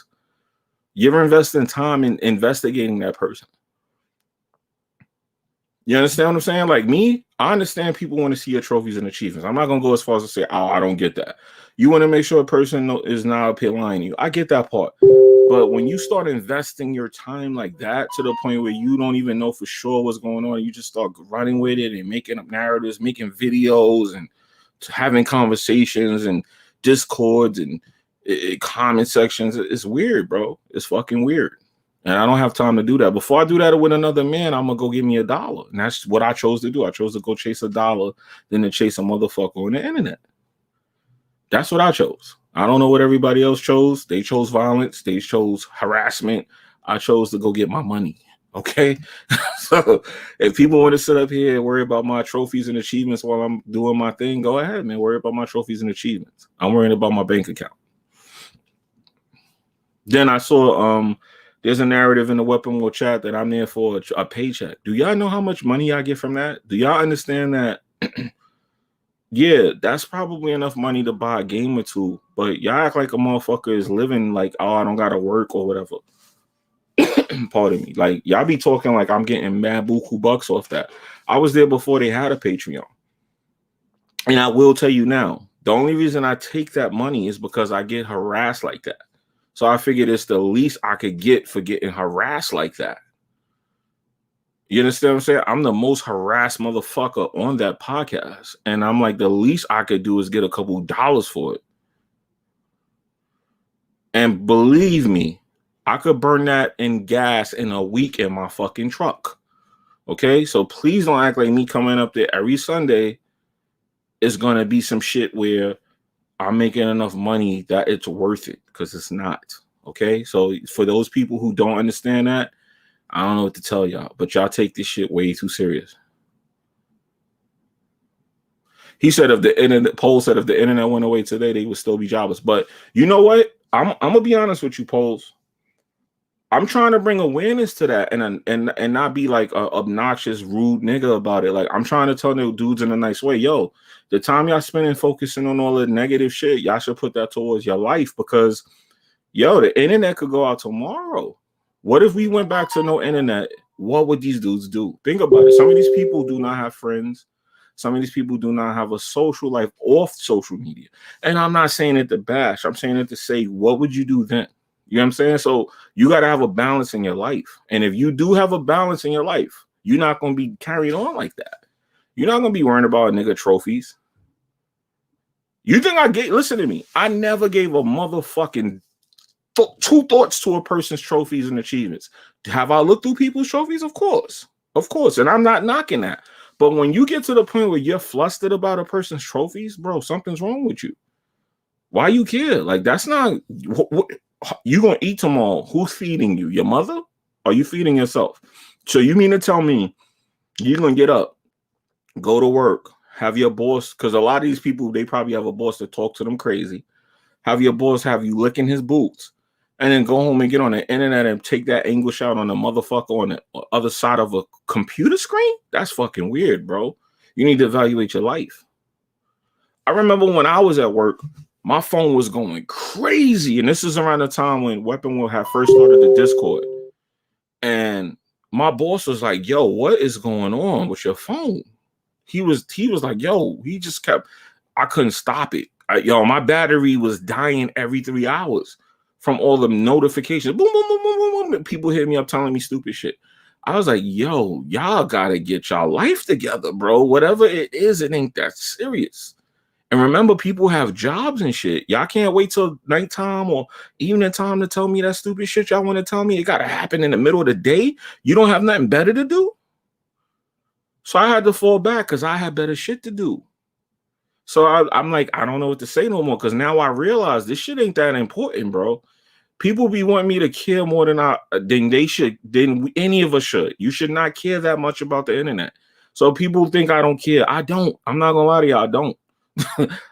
A: You ever invest in time in investigating that person? You understand what I'm saying? Like me, I understand people want to see your trophies and achievements. I'm not going to go as far as to say, oh, I don't get that. You want to make sure a person is not up here lying to you. I get that part. But when you start investing your time like that to the point where you don't even know for sure what's going on, you just start running with it and making up narratives, making videos and having conversations and discords and comment sections. It's weird, bro. It's fucking weird. And I don't have time to do that. Before I do that with another man, I'm going to go give me $1. And that's what I chose to do. I chose to go chase $1 than to chase a motherfucker on the internet. That's what I chose. I don't know what everybody else chose. They chose violence. They chose harassment. I chose to go get my money. Okay? So if people want to sit up here and worry about my trophies and achievements while I'm doing my thing, go ahead, man. Worry about my trophies and achievements. I'm worrying about my bank account. Then I saw there's a narrative in the Weapon War chat that I'm there for a paycheck. Do y'all know how much money I get from that? Do y'all understand that? Yeah, that's probably enough money to buy a game or two. But y'all act like a motherfucker is living like, oh, I don't gotta work or whatever. Pardon me. Like y'all be talking like I'm getting mad buku bucks off that. I was there before they had a Patreon. And I will tell you now, the only reason I take that money is because I get harassed like that. So I figured it's the least I could get for getting harassed like that. You understand what I'm saying? I'm the most harassed motherfucker on that podcast. And I'm like, the least I could do is get a couple dollars for it. And believe me, I could burn that in gas in a week in my fucking truck. Okay? So please don't act like me coming up there every Sunday is going to be some shit where I'm making enough money that it's worth it, because it's not. Okay? So for those people who don't understand that, I don't know what to tell y'all, but y'all take this shit way too serious. He said if the internet, Poll said if the internet went away today, they would still be jobless. But you know what? I'm gonna be honest with you, Polls. I'm trying to bring awareness to that and not be like a obnoxious, rude nigga about it. Like I'm trying to tell the dudes in a nice way, yo, the time y'all spending focusing on all the negative shit, y'all should put that towards your life, because yo, the internet could go out tomorrow. What if we went back to no internet? What would these dudes do? Think about it. Some of these people do not have friends. Some of these people do not have a social life off social media. And I'm not saying it to bash. I'm saying it to say, what would you do then? You know what I'm saying? So you got to have a balance in your life. And if you do have a balance in your life, you're not going to be carried on like that. You're not going to be worrying about nigga trophies. You think listen to me. I never gave a motherfucking two thoughts to a person's trophies and achievements. Have I looked through people's trophies? Of course. And I'm not knocking that. But when you get to the point where you're flustered about a person's trophies, bro, something's wrong with you. Why you care? Like, that's not, you gonna eat tomorrow. Who's feeding you? Your mother? Are you feeding yourself? So you mean to tell me you're gonna get up, go to work, have your boss, because a lot of these people, they probably have a boss that talk to them crazy. Have your boss have you licking his boots, and then go home and get on the internet and take that anguish out on a motherfucker on the other side of a computer screen? That's fucking weird, bro. You need to evaluate your life. I remember when I was at work, my phone was going crazy. And this is around the time when Weapon Will had first started the Discord. And my boss was like, yo, what is going on with your phone? He was like, yo, he just kept, I couldn't stop it. Yo, my battery was dying every 3 hours from all the notifications. Boom, boom, boom, boom, boom, boom. People hit me up telling me stupid shit. I was like, yo, y'all gotta get y'all life together, bro. Whatever it is, it ain't that serious. And remember, people have jobs and shit. Y'all can't wait till nighttime or evening time to tell me that stupid shit y'all want to tell me. It got to happen in the middle of the day. You don't have nothing better to do? So I had to fall back because I had better shit to do. So I'm like, I don't know what to say no more because now I realize this shit ain't that important, bro. People be wanting me to care more than they should, than any of us should. You should not care that much about the internet. So people think I don't care. I don't. I'm not gonna lie to y'all. I don't.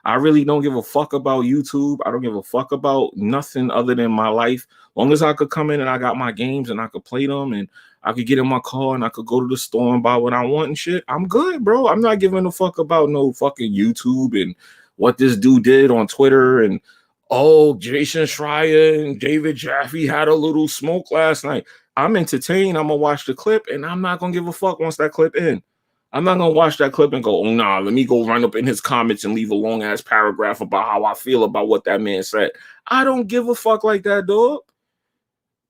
A: I really don't give a fuck about YouTube. I don't give a fuck about nothing other than my life. Long as I could come in and I got my games and I could play them and I could get in my car and I could go to the store and buy what I want and shit, I'm good, bro. I'm not giving a fuck about no fucking YouTube and what this dude did on Twitter and oh, Jason Schreier and David Jaffe had a little smoke last night. I'm entertained. I'm gonna watch the clip and I'm not gonna give a fuck once that clip ends. I'm not gonna watch that clip and go, oh nah, let me go run up in his comments and leave a long ass paragraph about how I feel about what that man said. I don't give a fuck like that, dog.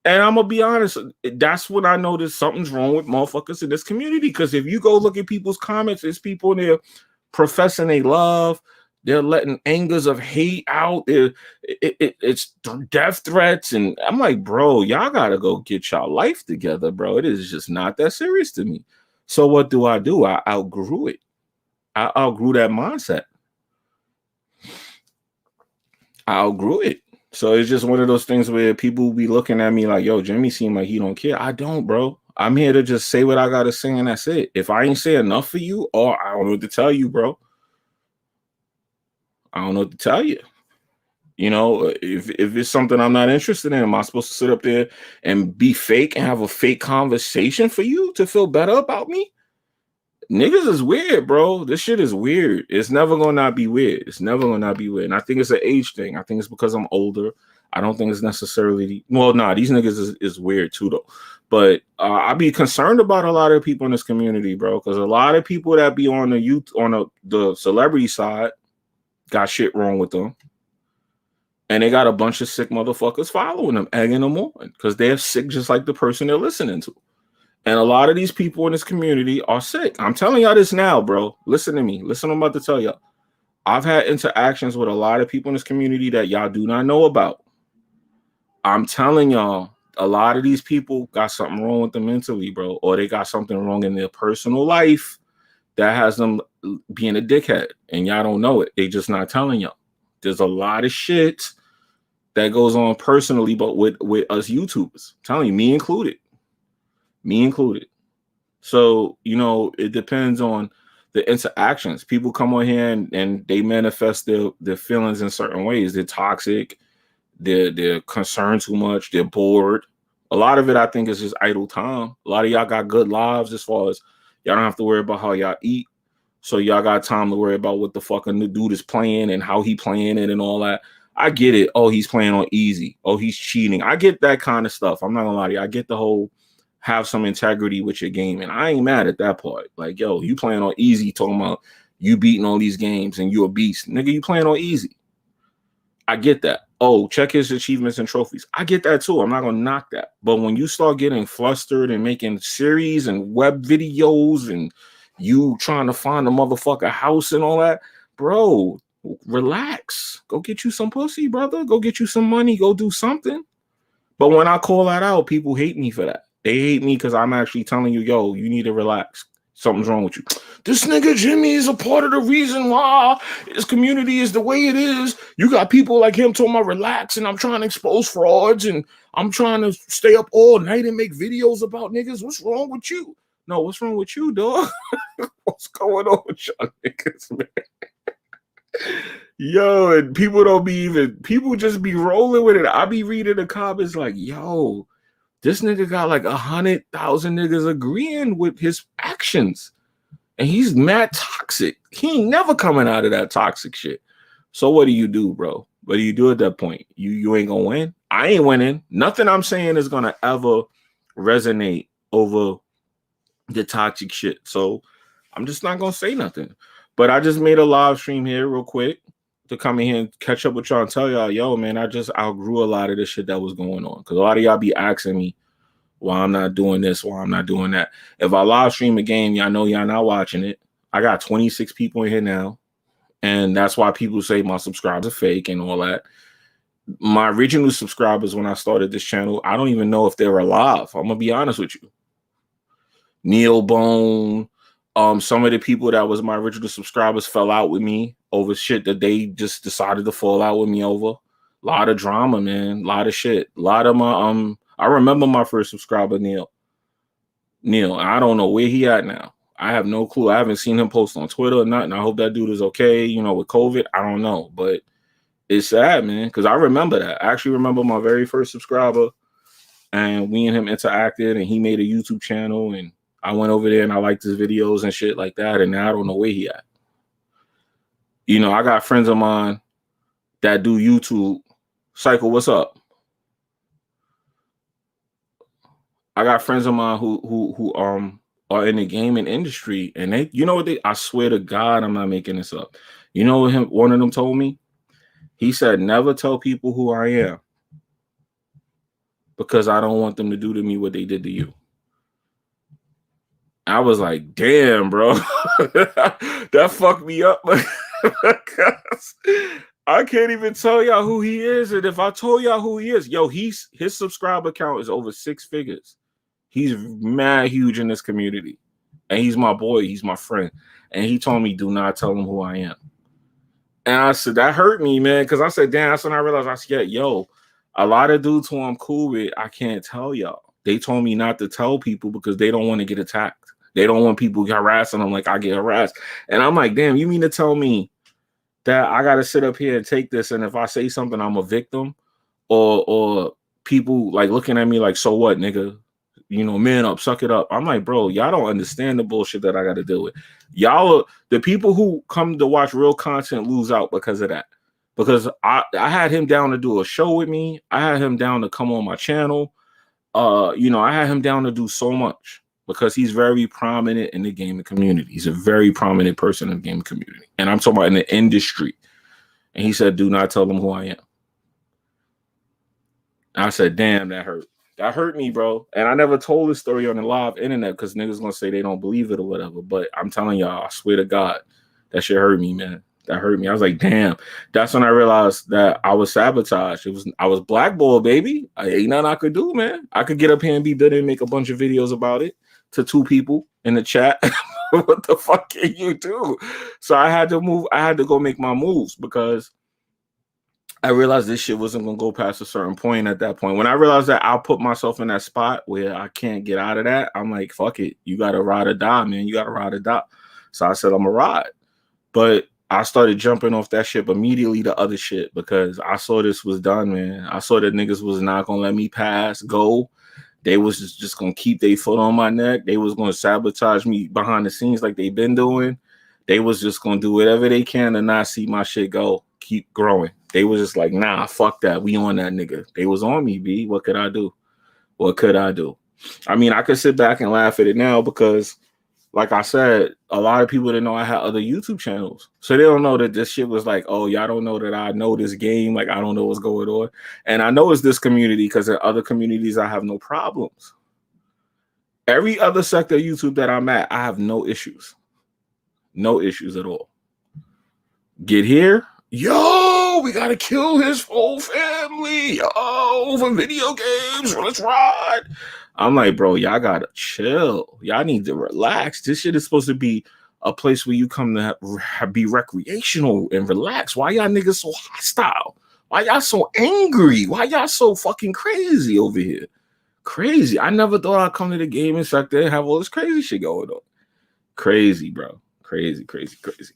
A: And I'm gonna be honest, that's when I noticed something's wrong with motherfuckers in this community. Because if you go look at people's comments, it's people in there professing they love, they're letting angers of hate out. It's death threats, and I'm like, bro, y'all gotta go get y'all life together, bro. It is just not that serious to me. So what do? I outgrew it. I outgrew that mindset. I outgrew it. So it's just one of those things where people be looking at me like, yo, Jimmy seem like he don't care. I don't, bro. I'm here to just say what I gotta say, and that's it. If I ain't say enough for you, or I don't know what to tell you, bro. I don't know what to tell you. You know, if it's something I'm not interested in, am I supposed to sit up there and be fake and have a fake conversation for you to feel better about me? Niggas is weird, bro. This shit is weird. It's never gonna not be weird. It's never gonna not be weird. And I think it's an age thing. I think it's because I'm older. I don't think it's necessarily these niggas is weird too though. But I be concerned about a lot of people in this community, bro, because a lot of people that be on the celebrity side got shit wrong with them. And they got a bunch of sick motherfuckers following them, egging them on because they're sick just like the person they're listening to. And a lot of these people in this community are sick. I'm telling y'all this now, bro. Listen to me. Listen, I'm about to tell y'all. I've had interactions with a lot of people in this community that y'all do not know about. I'm telling y'all, a lot of these people got something wrong with them mentally, bro. Or they got something wrong in their personal life that has them being a dickhead. And y'all don't know it. They just not telling y'all. There's a lot of shit that goes on personally, but with us YouTubers. I'm telling you, me included. So, you know, it depends on the interactions. People come on here and they manifest their feelings in certain ways. They're toxic. They're concerned too much. They're bored. A lot of it, I think, is just idle time. A lot of y'all got good lives as far as y'all don't have to worry about how y'all eat. So y'all got time to worry about what the fucking dude is playing and how he playing it and all that. I get it. Oh, he's playing on easy. Oh, he's cheating. I get that kind of stuff. I'm not gonna lie to you. I get the whole have some integrity with your game, and I ain't mad at that part. Like, yo, you playing on easy, talking about you beating all these games and you a beast. Nigga, you playing on easy. I get that. Oh, check his achievements and trophies. I get that too. I'm not gonna knock that. But when you start getting flustered and making series and web videos and you trying to find a motherfucker house and all that, bro, relax. Go get you some pussy, brother. Go get you some money. Go do something. But when I call that out, people hate me for that. They hate me because I'm actually telling you, yo, you need to relax. Something's wrong with you. This nigga Jimmy is a part of the reason why his community is the way it is. You got people like him talking about relax, and I'm trying to expose frauds, and I'm trying to stay up all night and make videos about niggas. What's wrong with you? No, what's wrong with you, dog? What's going on with y'all niggas, man? Yo, and people just be rolling with it. I be reading the comments like, yo, this nigga got like 100,000 niggas agreeing with his actions. And he's mad toxic. He ain't never coming out of that toxic shit. So what do you do, bro? What do you do at that point? You ain't gonna win? I ain't winning. Nothing I'm saying is gonna ever resonate over the toxic shit. So I'm just not gonna say nothing. But I just made a live stream here real quick to come in here and catch up with y'all and tell y'all, yo, man, I just outgrew a lot of the shit that was going on. Because a lot of y'all be asking me why I'm not doing this, why I'm not doing that. If I live stream a game, y'all know y'all not watching it. I got 26 people in here now. And that's why people say my subscribers are fake and all that. My original subscribers when I started this channel, I don't even know if they were alive. I'm going to be honest with you. Neil Bone, some of the people that was my original subscribers fell out with me over shit that they just decided to fall out with me over. A lot of drama, man. A lot of shit. A lot of my I remember my first subscriber, Neil. I don't know where he at now. I have no clue. I haven't seen him post on Twitter or nothing. I hope that dude is okay, you know, with COVID. I don't know. But it's sad, man, because I remember that. I actually remember my very first subscriber, and we and him interacted, and he made a YouTube channel, and I went over there and I liked his videos and shit like that, and now I don't know where he at. You know, I got friends of mine that do YouTube. Cycle, what's up? I got friends of mine who are in the gaming industry, and they, you know what I swear to God, I'm not making this up. You know what one of them told me? He said, never tell people who I am because I don't want them to do to me what they did to you. I was like, damn, bro. That fucked me up. Because I can't even tell y'all who he is. And if I told y'all who he is, yo, his subscriber count is over 6 figures. He's mad huge in this community. And he's my boy. He's my friend. And he told me, do not tell him who I am. And I said, that hurt me, man. Because I said, damn, that's when I realized, I said, yo, a lot of dudes who I'm cool with, I can't tell y'all. They told me not to tell people because they don't want to get attacked. They don't want people harassing them like I get harassed. And I'm like, damn, you mean to tell me that I got to sit up here and take this, and if I say something, I'm a victim? Or people like looking at me like, so what, nigga? You know, man up, suck it up. I'm like, bro, y'all don't understand the bullshit that I got to deal with. Y'all, the people who come to watch real content lose out because of that. Because I had him down to do a show with me. I had him down to come on my channel. You know, I had him down to do so much because he's very prominent in the gaming community. He's a very prominent person in the gaming community. And I'm talking about in the industry. And he said, do not tell them who I am. I said, damn, that hurt. That hurt me, bro. And I never told this story on the live internet because niggas gonna say they don't believe it or whatever. But I'm telling y'all, I swear to God, that shit hurt me, man. That hurt me. I was like, damn. That's when I realized that I was sabotaged. I was blackballed, baby. Ain't nothing I could do, man. I could get up here and be done and make a bunch of videos about it to 2 people in the chat. What the fuck can you do? So I had to move. I had to go make my moves because I realized this shit wasn't going to go past a certain point at that point. When I realized that I'll put myself in that spot where I can't get out of that, I'm like, fuck it. You got to ride or die, man. You got to ride or die. So I said, I'm going to ride. But I started jumping off that ship immediately to other shit because I saw this was done, man. I saw that niggas was not going to let me go. They was just going to keep their foot on my neck. They was going to sabotage me behind the scenes like they've been doing. They was just going to do whatever they can to not see my shit go, keep growing. They was just like, nah, fuck that. We on that nigga. They was on me, B. What could I do? What could I do? I mean, I could sit back and laugh at it now because, like I said, a lot of people didn't know I had other YouTube channels. So they don't know that this shit was like, oh, y'all don't know that I know this game. Like, I don't know what's going on. And I know it's this community because in other communities, I have no problems. Every other sector of YouTube that I'm at, I have no issues. No issues at all. Get here. Yo, we got to kill his whole family. Yo, over video games. Let's ride. I'm like, bro, y'all gotta chill. Y'all need to relax. This shit is supposed to be a place where you come to be recreational and relax. Why y'all niggas so hostile? Why y'all so angry? Why y'all so fucking crazy over here? Crazy. I never thought I'd come to the gaming sector and have all this crazy shit going on. Crazy, bro. Crazy, crazy, crazy.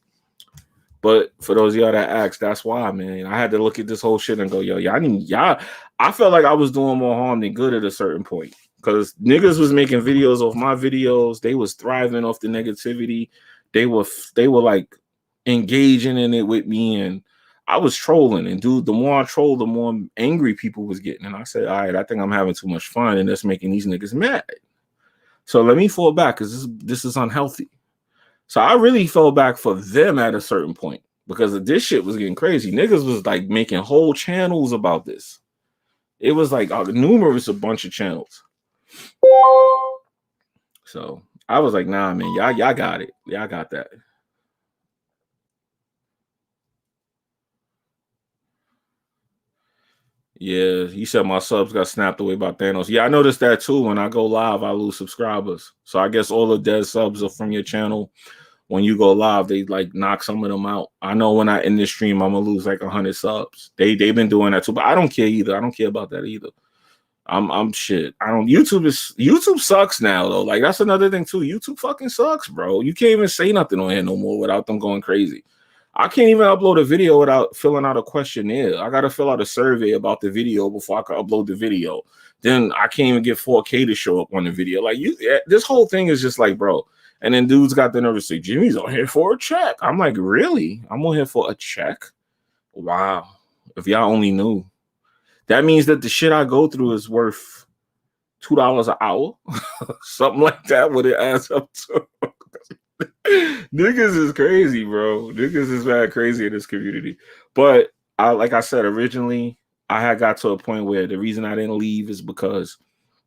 A: But for those of y'all that asked, that's why, man. I had to look at this whole shit and go, yo, y'all. I felt like I was doing more harm than good at a certain point. Because niggas was making videos off my videos. They was thriving off the negativity. They were like engaging in it with me. And I was trolling. And dude, the more I trolled, the more angry people was getting. And I said, all right, I think I'm having too much fun. And that's making these niggas mad. So let me fall back because this is unhealthy. So I really fell back for them at a certain point because this shit was getting crazy. Niggas was like making whole channels about this. It was like a bunch of channels. So I was like, nah, man, y'all got it. Y'all got that. Yeah, he said my subs got snapped away by Thanos. Yeah, I noticed that too. When I go live, I lose subscribers. So I guess all the dead subs are from your channel. When you go live, they like knock some of them out. I know when I end this stream, I'm gonna lose like 100 subs. They've been doing that too, but I don't care either. I don't care about that either. I'm shit. I don't. YouTube sucks now though. Like that's another thing too. YouTube fucking sucks, bro. You can't even say nothing on here no more without them going crazy. I can't even upload a video without filling out a questionnaire. I gotta fill out a survey about the video before I can upload the video. Then I can't even get 4K to show up on the video. Like this whole thing is just like, bro. And then dudes got the nerve to say, Jimmy's on here for a check. I'm like, really? I'm on here for a check? Wow. If y'all only knew. That means that the shit I go through is worth $2 an hour. Something like that, what it adds up to. Niggas is crazy, bro. Niggas is mad crazy in this community. But like I said, originally, I had got to a point where the reason I didn't leave is because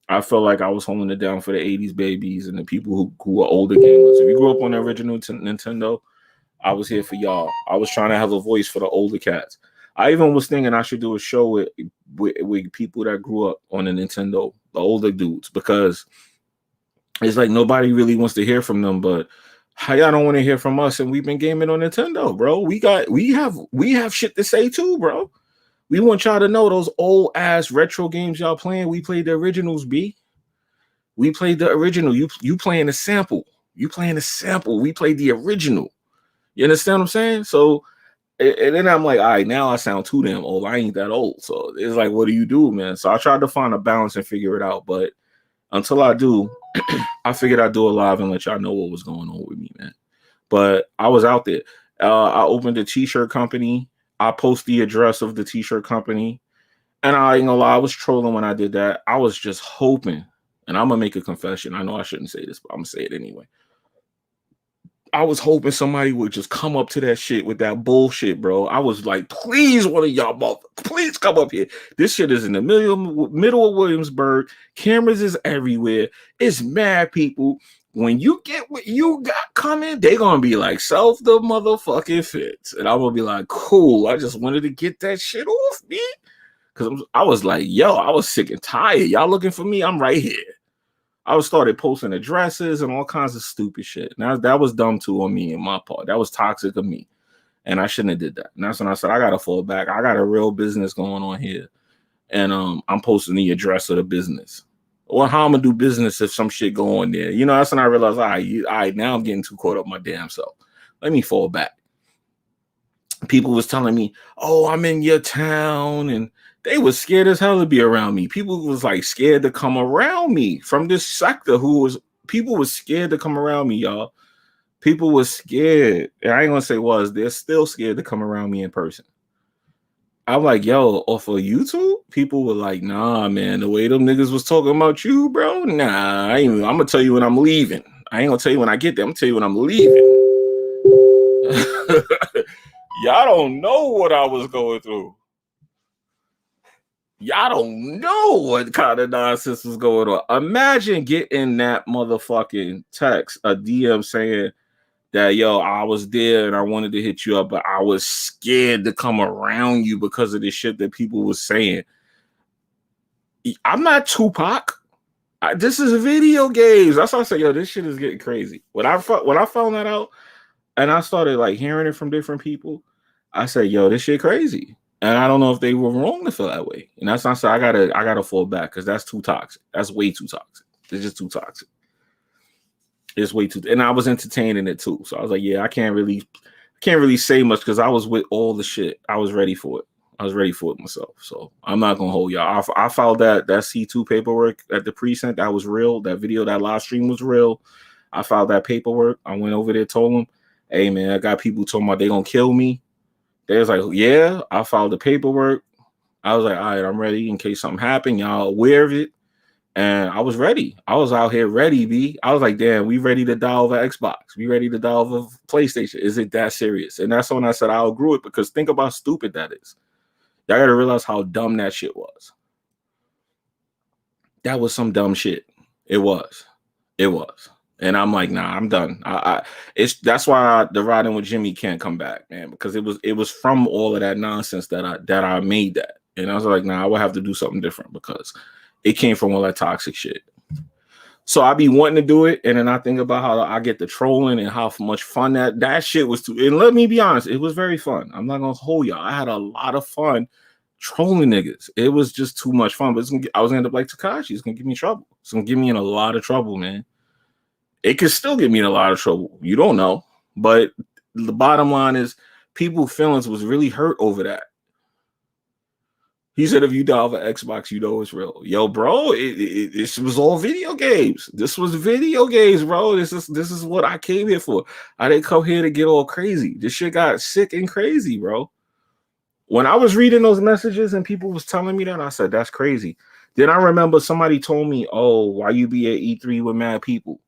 A: I felt like I was holding it down for the 80s babies and the people who are older gamers. If you grew up on the original Nintendo, I was here for y'all. I was trying to have a voice for the older cats. I even was thinking I should do a show with people that grew up on the Nintendo, the older dudes, because it's like nobody really wants to hear from them. But how y'all don't want to hear from us? And we've been gaming on Nintendo, bro. We have shit to say too, bro. We want y'all to know those old ass retro games y'all playing. We played the originals, B. We played the original. You playing a sample. You playing a sample. We played the original. You understand what I'm saying? So, and then I'm like, all right, now I sound too damn old. I ain't that old. So it's like, what do you do, man? So I tried to find a balance and figure it out. But until I do, I figured I'd do it live and let y'all know what was going on with me, man. But I was out there. I opened a t-shirt company. I post the address of the t-shirt company. And I ain't gonna lie, I was trolling when I did that. I was just hoping, and I'm gonna make a confession. I know I shouldn't say this, but I'm gonna say it anyway. I was hoping somebody would just come up to that shit with that bullshit, bro. I was like, please, one of y'all, please come up here. This shit is in the middle of Williamsburg. Cameras is everywhere. It's mad people. When you get what you got coming, they gonna be like, self the motherfucking fits. And I'm gonna be like, cool. I just wanted to get that shit off me. Because I was like, yo, I was sick and tired. Y'all looking for me? I'm right here. I started posting addresses and all kinds of stupid shit. Now that was dumb too on me and my part. That was toxic of me. And I shouldn't have did that. And that's when I said, I gotta fall back. I got a real business going on here. And I'm posting the address of the business. Or how I'm gonna do business if some shit go on there. You know, that's when I realized, all right, now I'm getting too caught up my damn self. Let me fall back. People was telling me, oh, I'm in your town, and they was scared as hell to be around me. People was like scared to come around me from this sector. People was scared to come around me, y'all. People was scared. And I ain't gonna say they're still scared to come around me in person. I'm like, yo, off of YouTube, people were like, nah, man, the way them niggas was talking about you, bro, nah, I'm gonna tell you when I'm leaving. I ain't gonna tell you when I get there. I'm gonna tell you when I'm leaving. Y'all don't know what I was going through. Y'all don't know what kind of nonsense was going on. Imagine getting that motherfucking text, a DM saying that, yo, I was there and I wanted to hit you up, but I was scared to come around you because of the shit that people was saying. I'm not Tupac. This is video games. That's why I said, yo, this shit is getting crazy. When I found that out and I started like hearing it from different people, I said, yo, this shit crazy. And I don't know if they were wrong to feel that way. And that's not so I gotta fall back because that's too toxic. That's way too toxic. It's just too toxic. It's way too, and I was entertaining it too. So I was like, yeah, I can't really say much because I was with all the shit. I was ready for it. I was ready for it myself. So I'm not gonna hold y'all. I filed that C2 paperwork at the precinct. That was real. That video, that live stream was real. I filed that paperwork. I went over there, told them, hey man, I got people talking about they gonna kill me. They was like, yeah, I filed the paperwork. I was like, all right, I'm ready in case something happened. Y'all aware of it. And I was ready. I was out here ready, B. I was like, damn, we ready to die over Xbox. We ready to die over PlayStation. Is it that serious? And that's when I said I outgrew it because think about how stupid that is. Y'all got to realize how dumb that shit was. That was some dumb shit. It was. And I'm like, nah, I'm done. That's why the riding with Jimmy can't come back, man, because it was from all of that nonsense that I made that. And I was like, nah, I would have to do something different because it came from all that toxic shit. So I be wanting to do it, and then I think about how I get the trolling and how much fun that shit was too. And let me be honest, it was very fun. I'm not gonna hold y'all. I had a lot of fun trolling niggas. It was just too much fun. But I was gonna end up like Takashi. It's gonna give me trouble. It's gonna give me in a lot of trouble, man. It could still get me in a lot of trouble. You don't know. But the bottom line is people's feelings was really hurt over that. He said, if you die over Xbox, you know it's real. Yo, bro, this was all video games. This was video games, bro. This is what I came here for. I didn't come here to get all crazy. This shit got sick and crazy, bro. When I was reading those messages and people was telling me that, I said, that's crazy. Then I remember somebody told me, oh, why you be at E3 with mad people?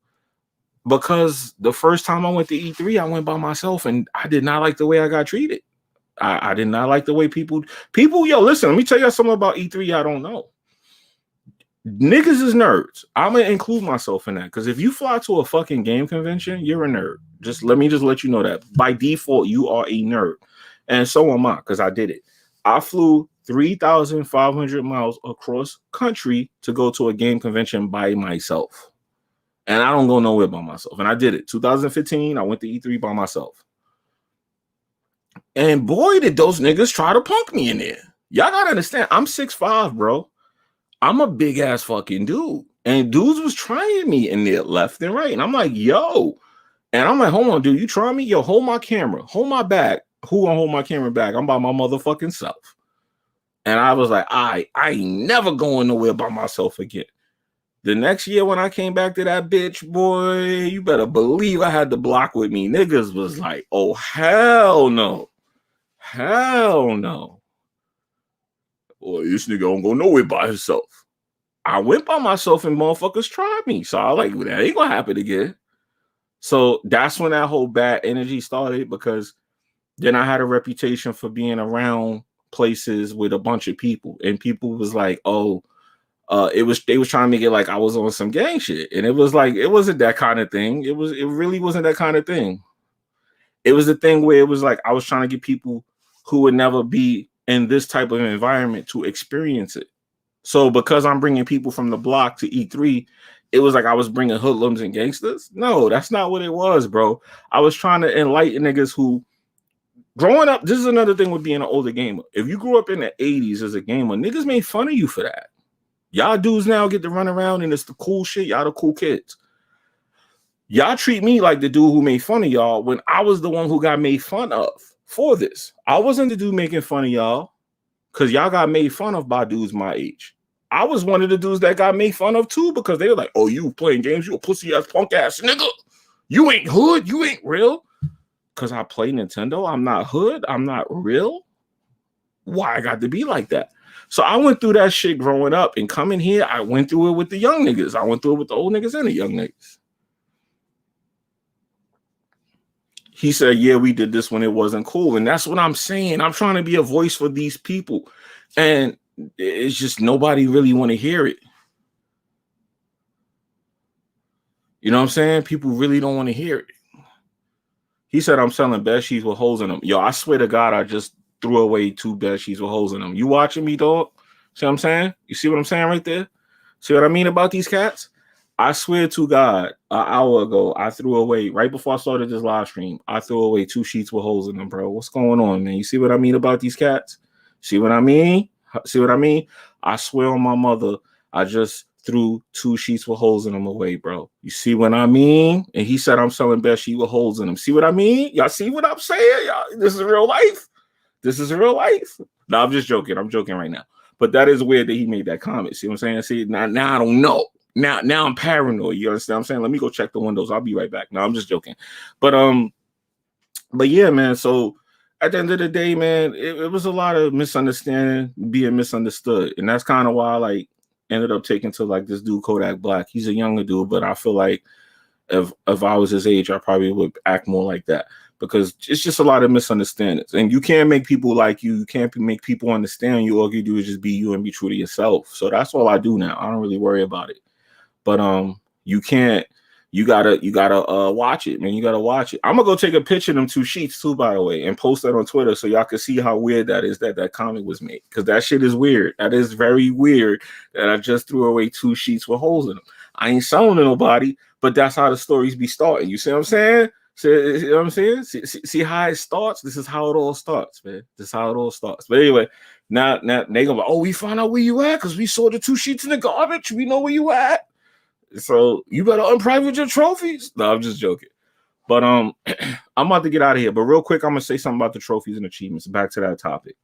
A: Because the first time I went to E3, I went by myself and I did not like the way I got treated. I did not like the way people, yo, listen, let me tell you something about E3 I don't know. Niggas is nerds. I'm going to include myself in that because if you fly to a fucking game convention, you're a nerd. Let me let you know that. By default, you are a nerd. And so am I because I did it. I flew 3,500 miles across country to go to a game convention by myself. And I don't go nowhere by myself. And I did it. 2015, I went to E3 by myself. And boy, did those niggas try to punk me in there. Y'all gotta understand, I'm 6'5", bro. I'm a big ass fucking dude. And dudes was trying me in there left and right. And I'm like, yo. And I'm like, hold on, dude, you trying me? Yo, hold my camera. Hold my back. Who gonna hold my camera back? I'm by my motherfucking self. And I was like, I ain't never going nowhere by myself again. The next year when I came back to that bitch, boy, you better believe I had the block with me. Niggas was like, oh, hell no. Hell no. Boy, this nigga don't go nowhere by himself. I went by myself and motherfuckers tried me. So I like, that ain't gonna happen again. So that's when that whole bad energy started because then I had a reputation for being around places with a bunch of people. And people was like, oh, they was trying to make it like I was on some gang shit. And it was like, it wasn't that kind of thing. It really wasn't that kind of thing. It was the thing where it was like I was trying to get people who would never be in this type of environment to experience it. So because I'm bringing people from the block to E3, it was like I was bringing hoodlums and gangsters. No, that's not what it was, bro. I was trying to enlighten niggas who, growing up, this is another thing with being an older gamer. If you grew up in the 80s as a gamer, niggas made fun of you for that. Y'all dudes now get to run around and it's the cool shit. Y'all the cool kids. Y'all treat me like the dude who made fun of y'all when I was the one who got made fun of for this. I wasn't the dude making fun of y'all because y'all got made fun of by dudes my age. I was one of the dudes that got made fun of too because they were like, oh, you playing games, you a pussy ass punk ass nigga. You ain't hood, you ain't real. Because I play Nintendo, I'm not hood, I'm not real. Why I got to be like that? So I went through that shit growing up and coming here, I went through it with the young niggas. I went through it with the old niggas and the young niggas. He said, yeah, we did this when it wasn't cool. And that's what I'm saying. I'm trying to be a voice for these people. And it's just nobody really want to hear it. You know what I'm saying? People really don't want to hear it. He said, I'm selling bed sheets with holes in them. Yo, I swear to God, I just threw away 2 bed sheets with holes in them. You watching me, dog? See what I'm saying? You see what I'm saying right there? See what I mean about these cats? I swear to God, an hour ago, I threw away, right before I started this live stream, I threw away 2 sheets with holes in them, bro. What's going on, man? You see what I mean about these cats? See what I mean? See what I mean? I swear on my mother, I just threw 2 sheets with holes in them away, bro. You see what I mean? And he said I'm selling best sheet with holes in them. See what I mean? Y'all see what I'm saying? Y'all, this is real life. This is real life. No, I'm just joking. I'm joking right now. But that is weird that he made that comment. See what I'm saying? See, now I don't know. Now I'm paranoid. You understand what I'm saying? Let me go check the windows. I'll be right back. No, I'm just joking. But yeah, man. So at the end of the day, man, it was a lot of misunderstanding, being misunderstood. And that's kind of why I like ended up taking to like this dude Kodak Black. He's a younger dude, but I feel like if I was his age, I probably would act more like that, because it's just a lot of misunderstandings. And you can't make people like you. You can't make people understand you. All you do is just be you and be true to yourself. So that's all I do now. I don't really worry about it. But you can't. You gotta watch it, man. You gotta watch it. I'm gonna go take a picture of them 2 sheets too, by the way, and post that on Twitter so y'all can see how weird that is that comment was made. Because that shit is weird. That is very weird that I just threw away 2 sheets with holes in them. I ain't selling to nobody, but that's how the stories be starting. You see what I'm saying? See what I'm saying? See how it starts? This is how it all starts, man. This is how it all starts. But anyway, now they gonna be, oh, we found out where you at because we saw the 2 sheets in the garbage. We know where you at. So you better unprivate your trophies. No, I'm just joking. But I'm about to get out of here. But real quick, I'm gonna say something about the trophies and achievements. Back to that topic.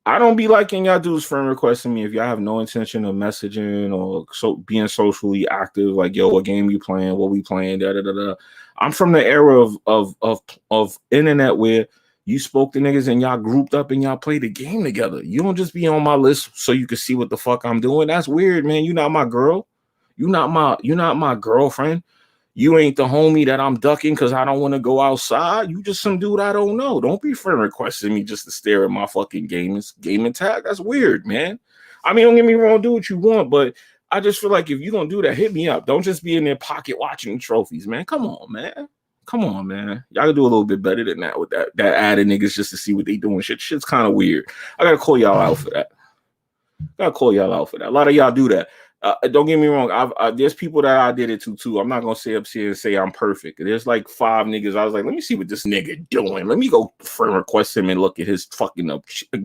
A: I don't be liking y'all dudes friend requesting me if y'all have no intention of messaging or being socially active. Like, yo, what game you playing? What we playing? Da da da da. I'm from the era of internet where you spoke to niggas and y'all grouped up and y'all played a game together. You don't just be on my list so you can see what the fuck I'm doing. That's weird, man. You not my girl. You not my girlfriend. You ain't the homie that I'm ducking because I don't want to go outside. You just some dude I don't know. Don't be friend requesting me just to stare at my fucking gaming tag. That's weird, man. I mean, don't get me wrong, do what you want, but I just feel like if you're gonna do that, hit me up. Don't just be in their pocket watching the trophies, man. Come on, man. Come on, man. Y'all can do a little bit better than that with that added niggas just to see what they doing. Shit's kind of weird. I gotta call y'all out for that. A lot of y'all do that. Don't get me wrong. There's people that I did it to too. I'm not gonna say up here and say I'm perfect. There's like 5 niggas. I was like, let me see what this nigga doing. Let me go friend request him and look at his fucking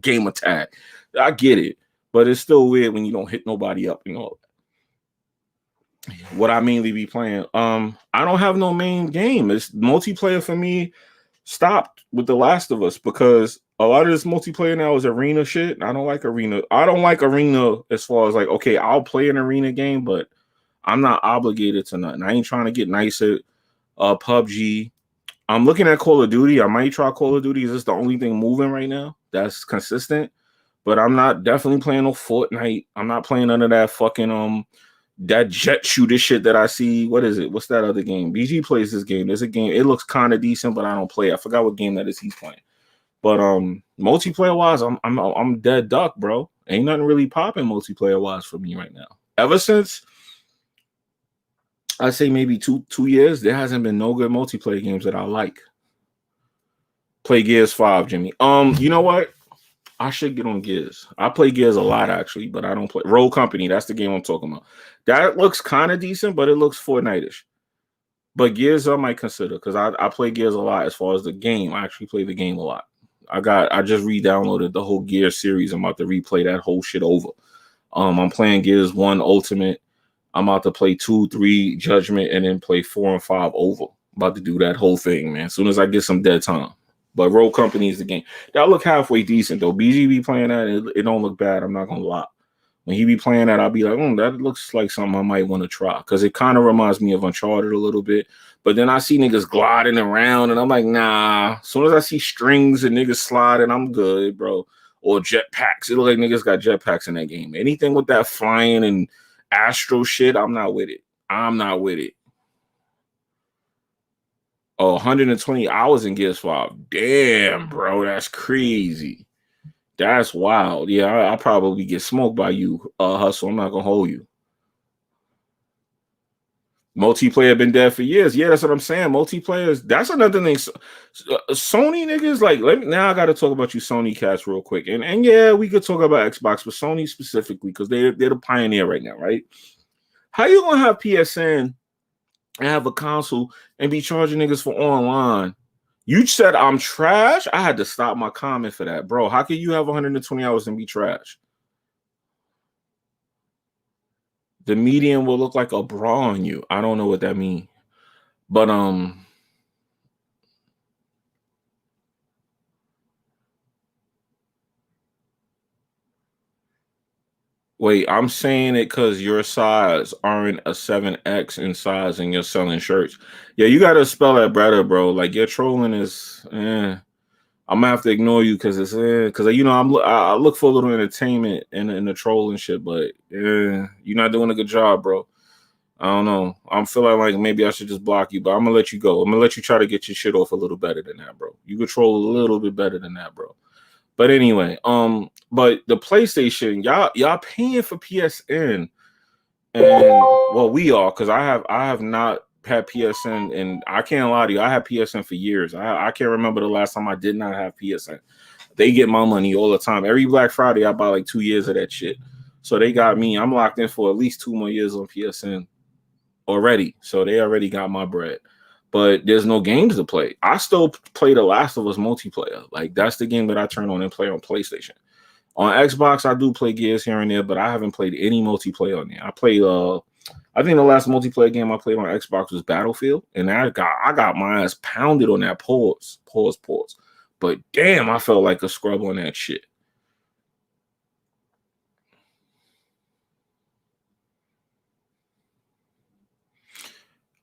A: game attack. I get it, but it's still weird when you don't hit nobody up and all that. What I mainly be playing, I don't have no main game. It's multiplayer for me. Stopped with The Last of Us because a lot of this multiplayer now is arena shit. I don't like arena. I don't like arena as far as like, okay, I'll play an arena game, but I'm not obligated to nothing. I ain't trying to get nice at PUBG. I'm looking at Call of Duty. I might try Call of Duty. Is this the only thing moving right now that's consistent? But I'm not definitely playing no Fortnite. I'm not playing none of that fucking that jet shooter shit that I see. What is it? What's that other game? BG plays this game. There's a game. It looks kind of decent, but I don't play. I forgot what game that is he's playing. But multiplayer wise, I'm dead duck, bro. Ain't nothing really popping multiplayer wise for me right now. Ever since I say maybe two years, there hasn't been no good multiplayer games that I like. Play Gears 5, Jimmy. You know what? I should get on Gears. I play Gears a lot actually, but I don't play Roll Company. That's the game I'm talking about. That looks kind of decent, but it looks Fortnite-ish. But Gears I might consider because I play Gears a lot as far as the game. I actually play the game a lot. I just re-downloaded the whole Gears series. I'm about to replay that whole shit over. I'm playing Gears 1 Ultimate. I'm about to play 2, 3 Judgment, and then play 4 and 5 over. About to do that whole thing, man. As soon as I get some dead time. But Roll Company is the game. That look halfway decent though. BGB playing that, it don't look bad. I'm not gonna lie. When he be playing that, I'll be like, that looks like something I might want to try. Because it kind of reminds me of Uncharted a little bit. But then I see niggas gliding around, and I'm like, nah. As soon as I see strings and niggas sliding, I'm good, bro. Or jetpacks. It look like niggas got jetpacks in that game. Anything with that flying and astro shit, I'm not with it. Oh, 120 hours in Gears 5. Damn, bro, that's crazy. That's wild. Yeah, I'll probably get smoked by you, Hustle. I'm not gonna hold you. Multiplayer been dead for years. Yeah, that's what I'm saying. Multiplayers. That's another thing. Sony niggas, like, now I got to talk about you Sony cats real quick. And yeah, we could talk about Xbox, but Sony specifically because they're the pioneer right now, right? How you gonna have PSN and have a console and be charging niggas for online? You said I'm trash. I had to stop my comment for that, bro. How can you have 120 hours and be trash? The medium will look like a bra on you. I don't know what that means, but wait, I'm saying it because your size aren't a 7X in size and you're selling shirts. Yeah, you gotta spell that better, bro. Like your trolling is I'm gonna have to ignore you because it's because I look for a little entertainment in the trolling shit, but you're not doing a good job, bro. I don't know. I'm feeling like maybe I should just block you, but I'm gonna let you go. I'm gonna let you try to get your shit off a little better than that, bro. You control a little bit better than that, bro. But anyway, but the PlayStation, y'all paying for PSN, and well, we are because I have not had PSN, and I can't lie to you, I had PSN for years. I can't remember the last time I did not have PSN. They get my money all the time. Every Black Friday, I buy like 2 years of that shit. So they got me. I'm locked in for at least 2 more years on PSN already. So they already got my bread. But there's no games to play. I still play The Last of Us multiplayer. Like that's the game that I turn on and play on PlayStation. On Xbox, I do play Gears here and there, but I haven't played any multiplayer on there. I played I think the last multiplayer game I played on Xbox was Battlefield, and I got my ass pounded on that pause. But damn, I felt like a scrub on that shit.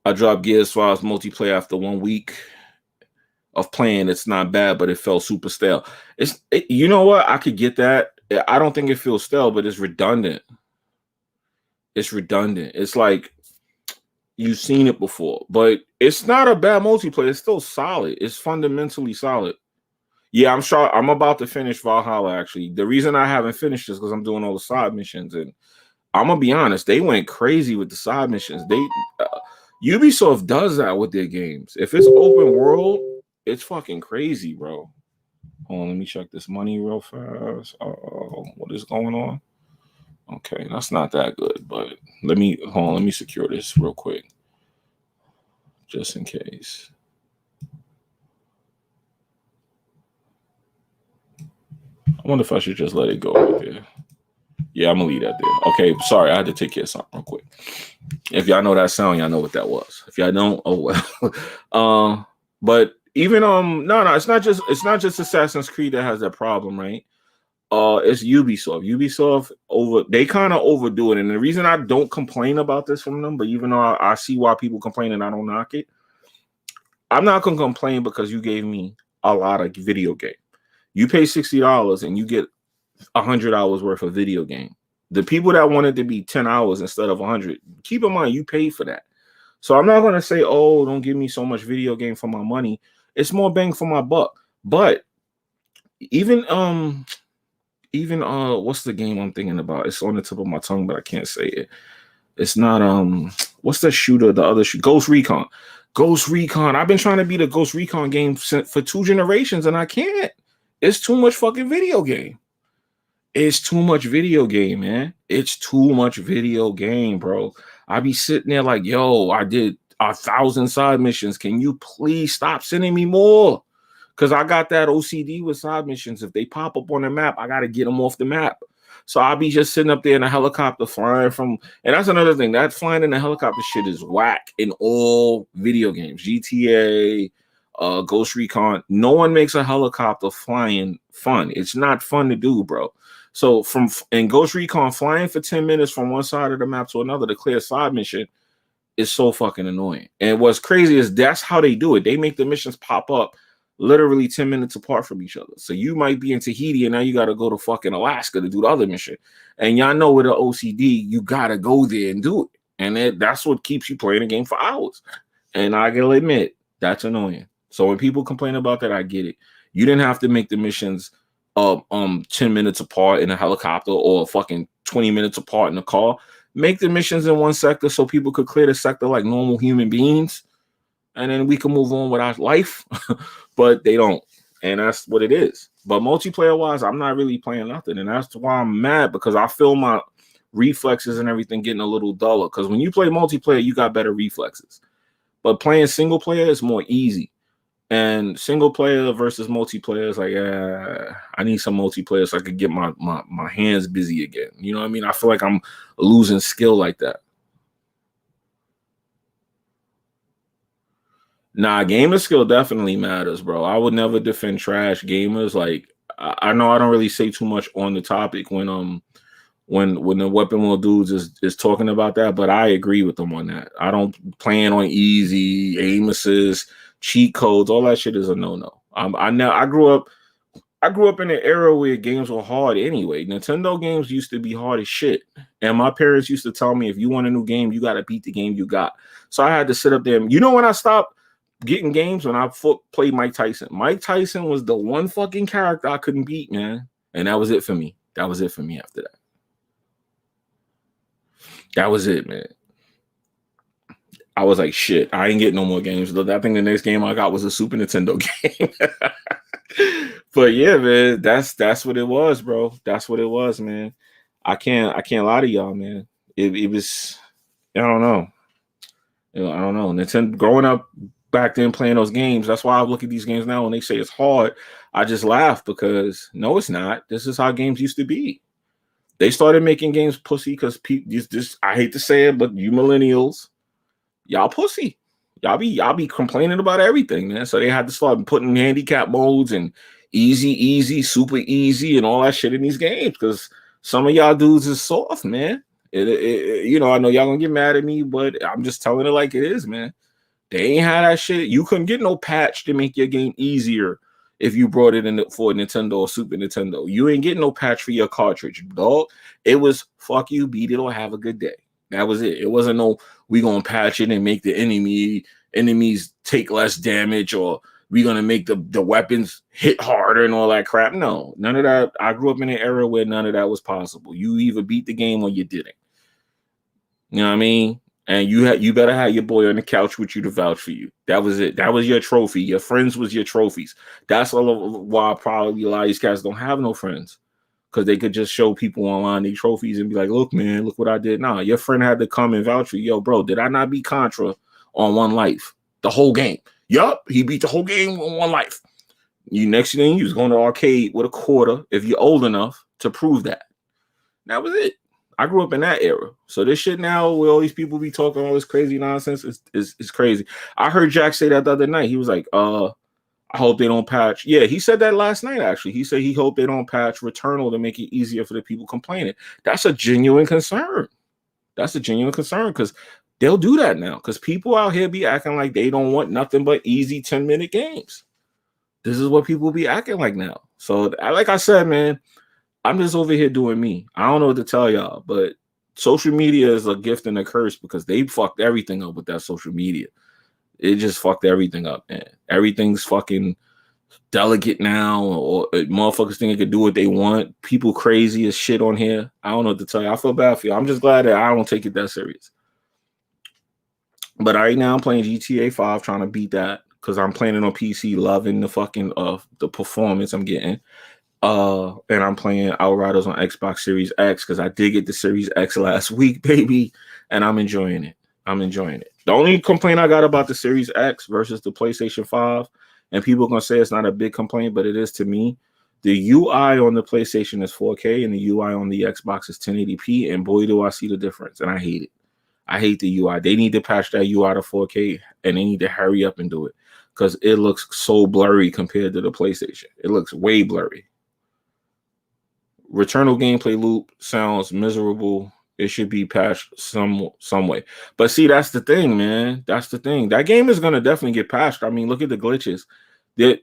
A: I dropped Gears 5's multiplayer after 1 week of playing. It's not bad, but it felt super stale. You know what? I could get that. I don't think it feels stale, but it's redundant. It's redundant. It's like you've seen it before, but it's not a bad multiplayer. It's still solid. It's fundamentally solid. Yeah, I'm sure I'm about to finish Valhalla. Actually, the reason I haven't finished is because I'm doing all the side missions, and I'm gonna be honest, they went crazy with the side missions. Ubisoft does that with their games. If it's open world, it's fucking crazy, bro. Hold on, let me check this money real fast. What is going on? Okay, that's not that good, but let me secure this real quick. Just in case. I wonder if I should just let it go right there. Yeah, I'm gonna leave that there. Okay, sorry, I had to take care of something real quick. If y'all know that sound, y'all know what that was. If y'all don't, oh well. But even no, it's not just Assassin's Creed that has that problem, right? It's Ubisoft they kind of overdo it, and the reason I don't complain about this from them, but even though I see why people complain and I don't knock it, I'm not gonna complain because you gave me a lot of video game. You pay $60 and you get 100 hours worth of video game. The people that wanted to be 10 hours instead of 100, keep in mind you paid for that. So I'm not gonna say, oh, don't give me so much video game for my money. It's more bang for my buck. But even what's the game I'm thinking about? It's on the tip of my tongue, but I can't say it. It's not what's the shooter? The other Ghost Recon. Ghost Recon. I've been trying to beat a Ghost Recon game for 2 generations, and I can't. It's too much fucking video game. It's too much video game, man. It's too much video game, bro. I be sitting there like, yo, I did 1,000 side missions. Can you please stop sending me more? Because I got that OCD with side missions. If they pop up on the map, I got to get them off the map. So I'll be just sitting up there in a helicopter flying from, and that's another thing. That flying in the helicopter shit is whack in all video games. GTA, Ghost Recon. No one makes a helicopter flying fun. It's not fun to do, bro. So in Ghost Recon, flying for 10 minutes from one side of the map to another to clear a side mission is so fucking annoying. And what's crazy is that's how they do it. They make the missions pop up literally 10 minutes apart from each other. So you might be in Tahiti and now you got to go to fucking Alaska to do the other mission. And y'all know with the OCD, you got to go there and do it. And that's what keeps you playing the game for hours. And I gotta admit, that's annoying. So when people complain about that, I get it. You didn't have to make the missions 10 minutes apart in a helicopter or fucking 20 minutes apart in a car. Make the missions in one sector so people could clear the sector like normal human beings, and then we can move on with our life. But they don't, and that's what it is. But multiplayer wise, I'm not really playing nothing, and that's why I'm mad, because I feel my reflexes and everything getting a little duller. Because when you play multiplayer, you got better reflexes, but playing single player is more easy. And single player versus multiplayer is like, I need some multiplayer so I could get my hands busy again. You know what I mean? I feel like I'm losing skill like that. Nah, gamer skill definitely matters, bro. I would never defend trash gamers. Like, I know I don't really say too much on the topic when the weapon wheel dudes is talking about that, but I agree with them on that. I don't plan on easy aim assist, cheat codes, all that shit is a no. I grew up in an era where games were hard anyway. Nintendo games used to be hard as shit, and my parents used to tell me, if you want a new game, you got to beat the game you got. So I had to sit up there. You know when I stopped getting games? When I played Mike Tyson. Mike Tyson was the one fucking character I couldn't beat, man, and that was it for me. That was it for me after that. That was it, man. I was like, shit, I ain't getting no more games. I think the next game I got was a Super Nintendo game. But yeah, man, that's what it was, bro. That's what it was, man. I can't lie to y'all, man. It was, I don't know. I don't know. Nintendo, growing up back then playing those games, that's why I look at these games now when they say it's hard. I just laugh, because no, it's not. This is how games used to be. They started making games pussy because this, I hate to say it, but you millennials, y'all pussy. Y'all be complaining about everything, man. So they had to start putting handicap modes and easy, super easy, and all that shit in these games, because some of y'all dudes is soft, man. You know, I know y'all gonna get mad at me, but I'm just telling it like it is, man. They ain't had that shit. You couldn't get no patch to make your game easier if you brought it in for Nintendo or Super Nintendo. You ain't getting no patch for your cartridge, dog. It was fuck you, beat it, or have a good day. That was it. It wasn't no we gonna patch it and make the enemies take less damage, or we gonna make the weapons hit harder and all that crap. No, none of that. I grew up in an era where none of that was possible. You either beat the game or you didn't. You know what I mean? And you better have your boy on the couch with you to vouch for you. That was it. That was your trophy. Your friends was your trophies. That's why probably a lot of these guys don't have no friends, because they could just show people online their trophies and be like, look, man, look what I did. Nah, your friend had to come and vouch for you. Yo, bro, did I not beat Contra on one life? The whole game. Yup, he beat the whole game on one life. You next thing you was going to arcade with a quarter if you're old enough to prove that. That was it. I grew up in that era. So this shit now where all these people be talking all this crazy nonsense is crazy. I heard Jack say that the other night. He was like, I hope they don't patch. Yeah, he said that last night, actually. He said he hoped they don't patch Returnal to make it easier for the people complaining. That's a genuine concern. That's a genuine concern, because they'll do that now, because people out here be acting like they don't want nothing but easy 10-minute games. This is what people be acting like now. So like I said, man, I'm just over here doing me. I don't know what to tell y'all, but social media is a gift and a curse, because they fucked everything up with that social media. It just fucked everything up, man. Everything's fucking delicate now, or motherfuckers think they can do what they want. People crazy as shit on here. I don't know what to tell you. I feel bad for you. I'm just glad that I don't take it that serious. But right now I'm playing GTA 5, trying to beat that, because I'm playing it on PC, loving the fucking the performance I'm getting. And I'm playing Outriders on Xbox Series X, because I did get the Series X last week, baby, and I'm enjoying it. The only complaint I got about the Series X versus the PlayStation 5, and people are gonna say it's not a big complaint, but it is to me. The UI on the PlayStation is 4K, and the UI on the Xbox is 1080p, and boy, do I see the difference, and I hate it. I hate the UI. They need to patch that UI to 4K, and they need to hurry up and do it, because it looks so blurry compared to the PlayStation. It looks way blurry. Returnal gameplay loop sounds miserable. It should be patched some way. But see, that's the thing, man. That's the thing. That game is gonna definitely get patched. I mean, look at the glitches.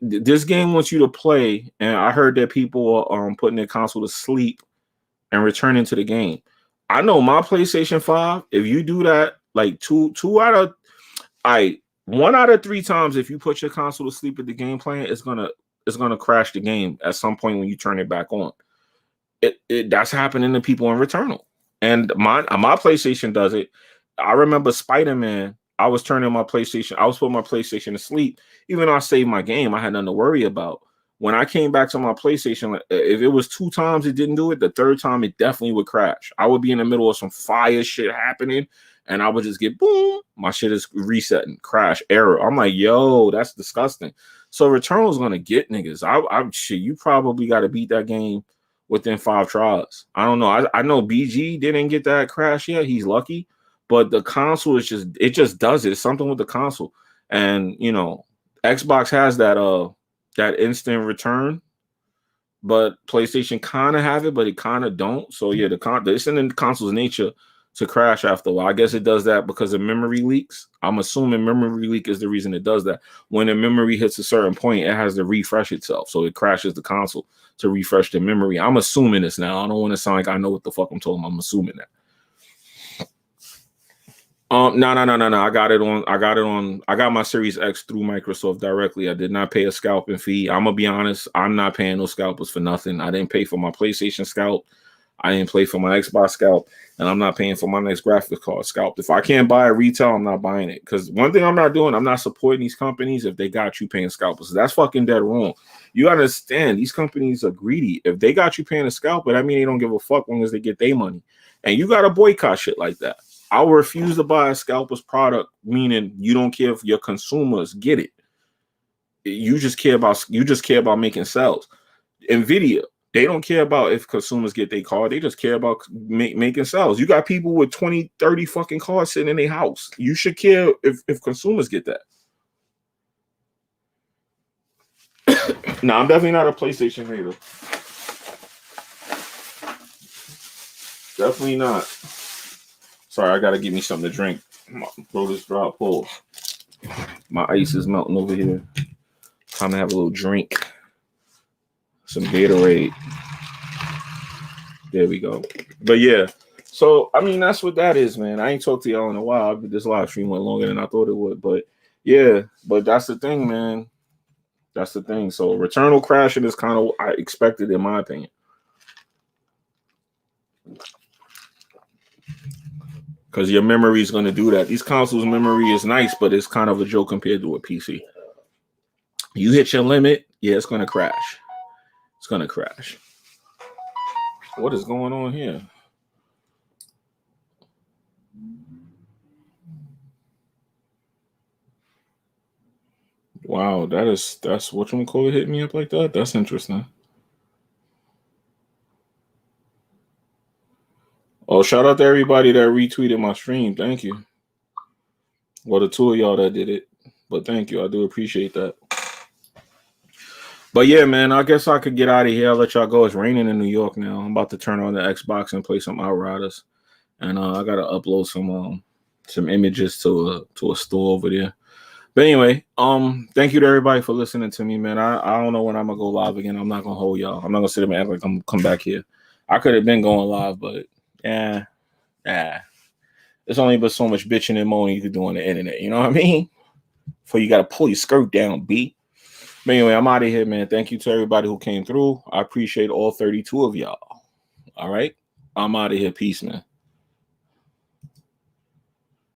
A: This game wants you to play, and I heard that people are putting their console to sleep and returning to the game. I know my PlayStation 5, if you do that, like one out of 3 times, if you put your console to sleep at the game playing, it's gonna crash the game at some point when you turn it back on. That's happening to people in Returnal. And my PlayStation does it. I remember Spider-Man. I was turning my PlayStation. I was putting my PlayStation to sleep. Even though I saved my game, I had nothing to worry about. When I came back to my PlayStation, if it was 2 times it didn't do it, the third time it definitely would crash. I would be in the middle of some fire shit happening, and I would just get boom. My shit is resetting, crash, error. I'm like, yo, that's disgusting. So Returnal's gonna get niggas. I shit. You probably got to beat that game within 5 tries. I don't know. I know BG didn't get that crash yet. He's lucky, but the console is just does it. It's something with the console, and Xbox has that instant return, but PlayStation kind of have it, but it kind of don't. So yeah, it's in the console's nature to crash after a while. I guess it does that because of memory leaks. I'm assuming memory leak is the reason it does that. When the memory hits a certain point, it has to refresh itself, so it crashes the console to refresh the memory. I'm assuming this now. I don't want to sound like I know what the fuck I'm talking about. I'm assuming that. No. I got it on. I got my Series X through Microsoft directly. I did not pay a scalping fee. I'm gonna be honest. I'm not paying no scalpers for nothing. I didn't pay for my PlayStation scalp. I didn't pay for my Xbox scalp, and I'm not paying for my next graphics card scalp. If I can't buy it retail, I'm not buying it. Because one thing I'm not doing, I'm not supporting these companies if they got you paying scalpers. That's fucking dead wrong. You understand? These companies are greedy. If they got you paying a scalper, that means they don't give a fuck as long as they get their money. And you gotta boycott shit like that. I will refuse to buy a scalper's product, meaning you don't care if your consumers get it. You just care about making sales. Nvidia, they don't care about if consumers get their card. They just care about making sales. You got people with 20, 30 fucking cards sitting in their house. You should care if consumers get that. No, I'm definitely not a PlayStation hater. Definitely not. Sorry, I gotta give me something to drink. My throat is dry. Pull. My ice is melting over here. Time to have a little drink. Some Gatorade. There we go. But yeah. So I mean that's what that is, man. I ain't talked to y'all in a while. This live stream went longer than I thought it would. But yeah, but that's the thing, man. That's the thing. So Returnal crashing is kind of what I expected in my opinion. Because your memory is going to do that. These consoles' memory is nice, but it's kind of a joke compared to a PC. You hit your limit, yeah, it's going to crash. It's going to crash. What is going on here? Wow, that's what you call it hitting me up like that? That's interesting. Oh, shout out to everybody that retweeted my stream. Thank you. Well, the two of y'all that did it. But thank you. I do appreciate that. But yeah, man, I guess I could get out of here. I'll let y'all go. It's raining in New York now. I'm about to turn on the Xbox and play some Outriders. And I gotta upload some images to a store over there. But anyway, thank you to everybody for listening to me, man. I don't know when I'm gonna go live again. I'm not gonna hold y'all. I'm not gonna sit there and act like I'm gonna come back here. I could have been going live, but yeah. There's only but so much bitching and moaning you can do on the internet. You know what I mean? So you gotta pull your skirt down, B. But anyway, I'm out of here, man. Thank you to everybody who came through. I appreciate all 32 of y'all. All right. I'm out of here. Peace, man.